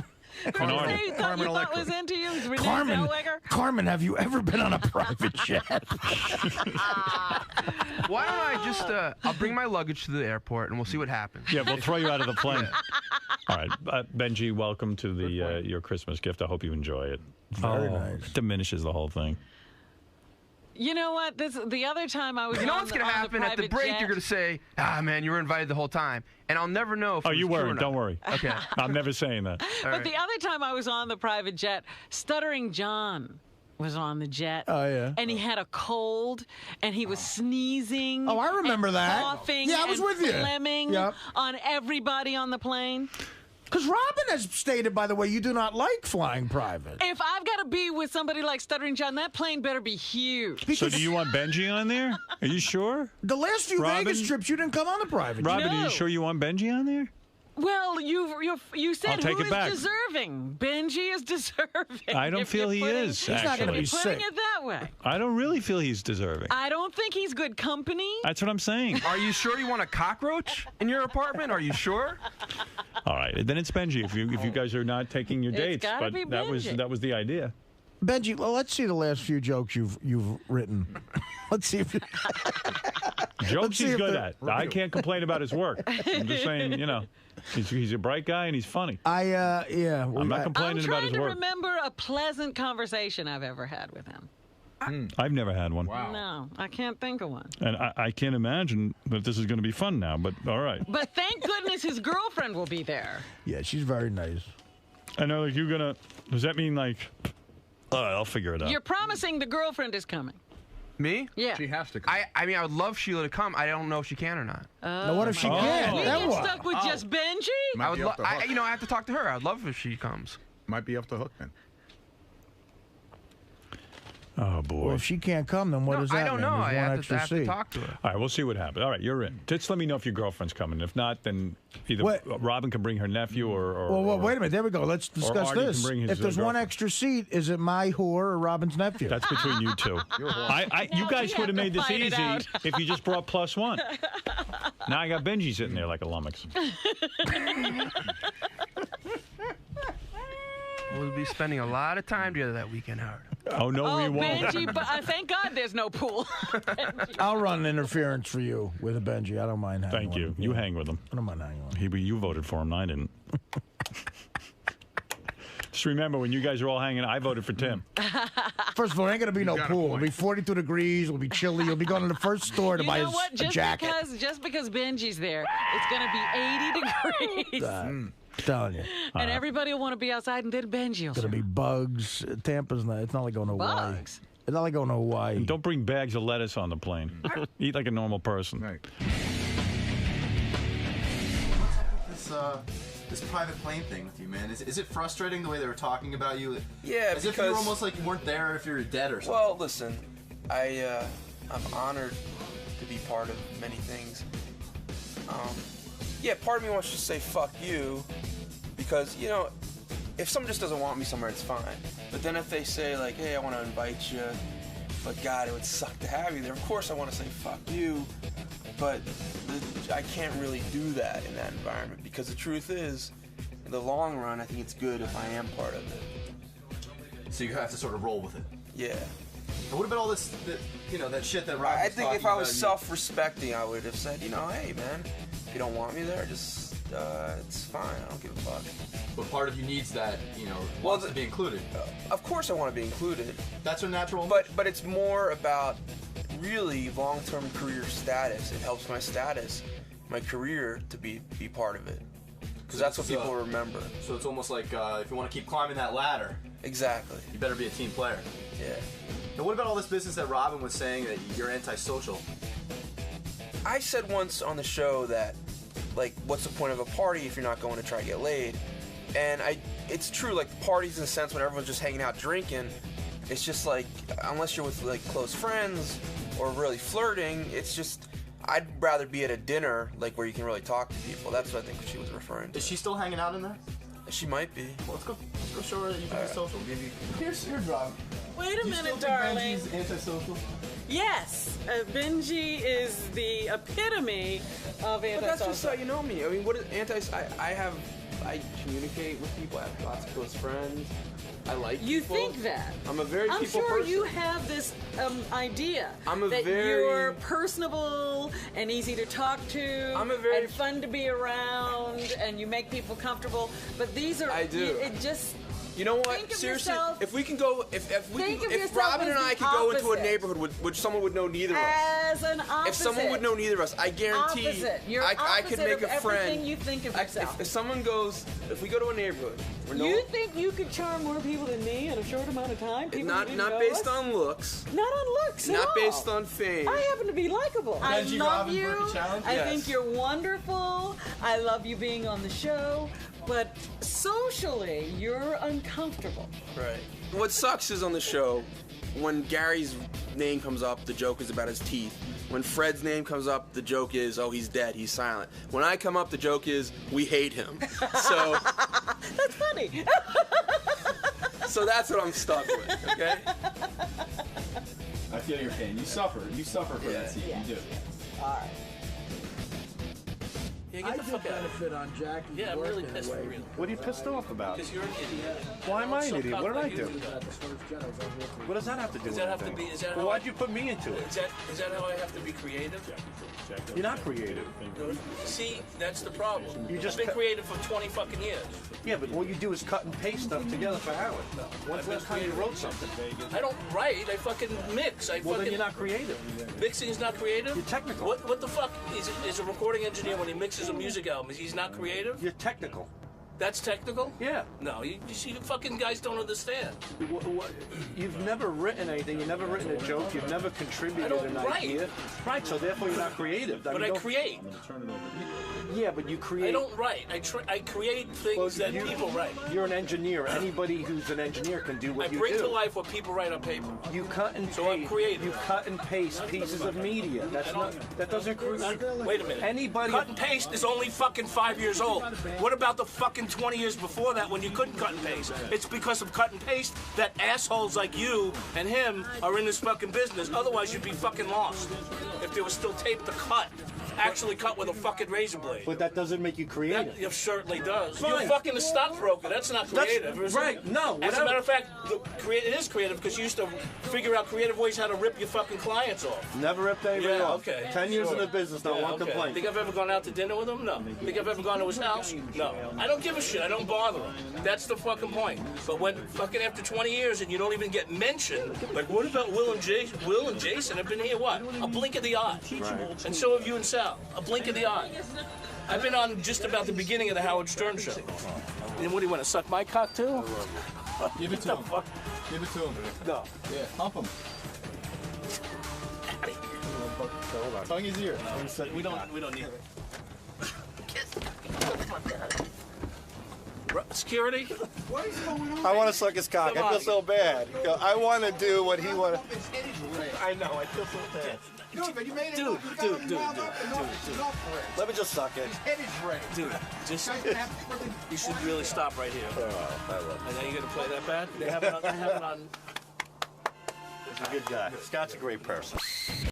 did you say you thought was into you? Renee Carmen. Zellweger? Carmen, have you ever been on a private jet? Why don't I just, I'll bring my luggage to the airport and we'll see what happens. Yeah, we'll throw you out of the plane. All right, Benji, welcome to the your Christmas gift. I hope you enjoy it. Very nice. It diminishes the whole thing. You know what? The other time I was. You know on what's the- going to on happen at the private break? jet- You're going to say, "Ah, man, you were invited the whole time," and I'll never know if. Oh, it was you true or weren't. not. Don't worry. Okay. I'm never saying that. But the other time I was on the private jet, Stuttering John was on the jet. Oh, yeah. And he had a cold, and he was sneezing. Oh, I remember and that. Coughing Yeah, I was and with you. phlegming Yep. on everybody on the plane. Because Robin has stated, by the way, you do not like flying private. If I've got to be with somebody like Stuttering John, that plane better be huge. So do you want Benji on there? Are you sure? The last few Robin? Vegas trips, you didn't come on the private jet. Robin, are No. you sure you want Benji on there? Well, you said I'll take who it is back. deserving. Benji is deserving. I don't If feel you're he putting- is, He's not going to actually. be You're putting sick. it that way. I don't really feel he's deserving. I don't think he's good company. That's what I'm saying. Are you sure you want a cockroach in your apartment? Are you sure? All right, then it's Benji. If you guys are not taking your It's dates, gotta but be Benji. that was the idea. Benji, well, let's see the last few jokes you've written. Let's see if you... Jokes see he's if good they're- at. I can't complain about his work. I'm just saying, he's a bright guy and he's funny. yeah. I'm not I'm complaining about trying his to work. remember a pleasant conversation I've ever had with him. I've never had one. No, I can't think of one. And I can't imagine that this is going to be fun now, but all right. But thank goodness his girlfriend will be there. Yeah, she's very nice. I know, like, you're going to... Does that mean, like... All right, I'll figure it out. You're promising the girlfriend is coming. Me? Yeah. She has to come. I mean, I would love Sheila to come. I don't know if she can or not. Now, what if she can't? We Then get what? stuck with just Benji? Might be off the hook. I have to talk to her. I'd love if she comes. Might be off the hook then. Oh, boy. Well, if she can't come, then what does that I don't mean? know. There's I one have extra to seat. talk to her. All right, we'll see what happens. All right, you're in. Just let me know if your girlfriend's coming. If not, then either Robin can bring her nephew or Well, wait a minute. There we go. Let's discuss Artie can this. bring his If there's one girlfriend. extra seat, is it my whore or Robin's nephew? That's between you two. You guys would have made this fight it easy out. if you just brought +1. Now I got Benji sitting there like a lummox. We'll be spending a lot of time together that weekend, Howard. Oh, no, we won't. Benji, but thank God there's no pool. I'll run interference for you with a Benji. I don't mind hanging Thank with you. him. You hang with him. I don't mind hanging with him. You voted for him, and I didn't. Just remember, when you guys are all hanging, I voted for Tim. First of all, there ain't going to be no got a pool. It'll point. be 42 degrees. It'll be chilly. You'll be going to the first store to You buy know what? a jacket. Just because Benji's there, it's going to be 80 degrees. Telling you. And everybody will want to be outside, and then Benji will It's going to be bugs. Tampa's not. It's not like going to Hawaii. Bugs? It's not like going to Hawaii. Don't bring bags of lettuce on the plane. Eat like a normal person. Right. This private plane thing with you, man. Is it frustrating the way they were talking about you? Yeah, as if you were almost like you weren't there if you were dead or something. Well, listen, I'm honored to be part of many things. Yeah, part of me wants to say fuck you because, you know, if someone just doesn't want me somewhere, it's fine. But then if they say, like, hey, I want to invite you, but God, it would suck to have you there, of course I want to say fuck you, but I can't really do that in that environment because the truth is, in the long run, I think it's good if I am part of it. So you have to sort of roll with it. Yeah. And what about all this, that shit that Rob I was think talking if I was about, self-respecting, I would have said, you know, hey, man, if you don't want me there, just, it's fine. I don't give a fuck. But part of you needs that, wants to be included. Of course I want to be included. That's a natural. But it's more about really long-term career status. It helps my status, my career, to be part of it. Because that's what people remember. So it's almost like if you want to keep climbing that ladder. Exactly. You better be a team player. Yeah. Now what about all this business that Robin was saying that you're antisocial? I said once on the show that, like, what's the point of a party if you're not going to try to get laid? And it's true, like, parties in a sense when everyone's just hanging out drinking, it's just like, unless you're with, like, close friends or really flirting, it's just, I'd rather be at a dinner, like, where you can really talk to people. That's what I think she was referring to. Is she still hanging out in there? She might be. Well, let's go show her that you can be social. Maybe. Here's Robin. Wait a Do you minute, still think darling. Benji's antisocial? Yes, Benji is the epitome of antisocial. But that's just how you know me. I mean, what is I communicate with people. I have lots of close friends. I like You people. think that? I'm a very I'm people sure person. you have this idea that very- you're personable and easy to talk to and fun to be around and you make people comfortable. But these are I do. It just You know what? Think of Seriously, yourself- if we can go, if Think of yourself Robin as and I the could go into a opposite. neighborhood which someone would know neither of us. as an opposite. If someone would know neither of us, I guarantee Opposite. You're I could opposite make of a friend. everything you think of yourself. If someone goes, if we go to a neighborhood, where You think you could charm more people than me in a short amount of time? People who didn't not know based us? on looks, Not on looks. not at all. based on fame. I happen to be likable. I Benji love Robin you. Burger Challenge? I Yes. think you're wonderful. I love you being on the show. But socially, you're uncomfortable. Right. What sucks is on the show, when Gary's name comes up, the joke is about his teeth. When Fred's name comes up, the joke is, oh, he's dead, he's silent. When I come up, the joke is, we hate him. So, That's funny. so that's what I'm stuck with, okay? I feel your pain. You suffer. You suffer for that scene. Yeah. You do. All right. Yeah, get the fuck out of here. on Jackie's Yeah, I'm really work pissed for anyway. real. What are you pissed off about? Because you're an idiot. Why am I an Some idiot? cock What did I like you do? that. What does that have to do Does with that have to anything? be? Is that Well, how why'd you put me into it? Is that how I have to be creative? You're not creative. See, that's the problem. You just I've been creative for 20 fucking years. Yeah, but all you do is cut and paste stuff together for Howard. When's the last time you wrote something? I don't write. I fucking mix. Well, then you're not creative. Mixing is not creative? You're technical. What the fuck is a recording engineer when he mixes a music album? He's not creative? You're technical. That's technical? Yeah. No, you see, you fucking guys don't understand. You've never written anything. You've never written a joke. You've never contributed I don't an write. idea. Right, so therefore you're not creative. But I create. Yeah, but you create. I don't write. I create things that people write. You're an engineer. Anybody who's an engineer can do what I you bring do. to life what people write on paper. You cut and paste. So I'm creative. You cut and paste pieces of media. That's not. That doesn't create. Wait a minute. Anybody. Cut and paste is only fucking 5 years old. What about the fucking 20 years before that when you couldn't cut and paste? It's because of cut and paste that assholes like you and him are in this fucking business. Otherwise, you'd be fucking lost. If there was still tape to cut. Actually cut with a fucking razor blade. But that doesn't make you creative. That certainly does. Fine. You're fucking a stockbroker. That's not creative. That's, right. No. As a matter of fact, it is creative because you used to figure out creative ways how to rip your fucking clients off. Never ripped anybody off. Okay. 10 years in the business, not one complaint. Think I've ever gone out to dinner with him? No. Think I've ever gone to his house? No. I don't give a shit. I don't bother him. That's the fucking point. But when fucking after 20 years and you don't even get mentioned, like what about Will and Jason? Will and Jason have been here what? A blink of the eye. Right. And so have you and Sal. A blink of the eye. I've been on just about the beginning of the Howard Stern show. And what do you want to suck my cock too? Give it to him. Give it to him. No. Yeah, hump him. Tongue his ear. We don't need it. Security? What is going on? I want to suck his cock. Come I feel on. so bad. I want to do what he wants. I know. I feel so bad. No, but you made it. Dude. Let me just suck it. His head is ready. Dude, just you should really stop right here. And now you're gonna play that bad? They have it on. He's a good guy. Scott's a great person.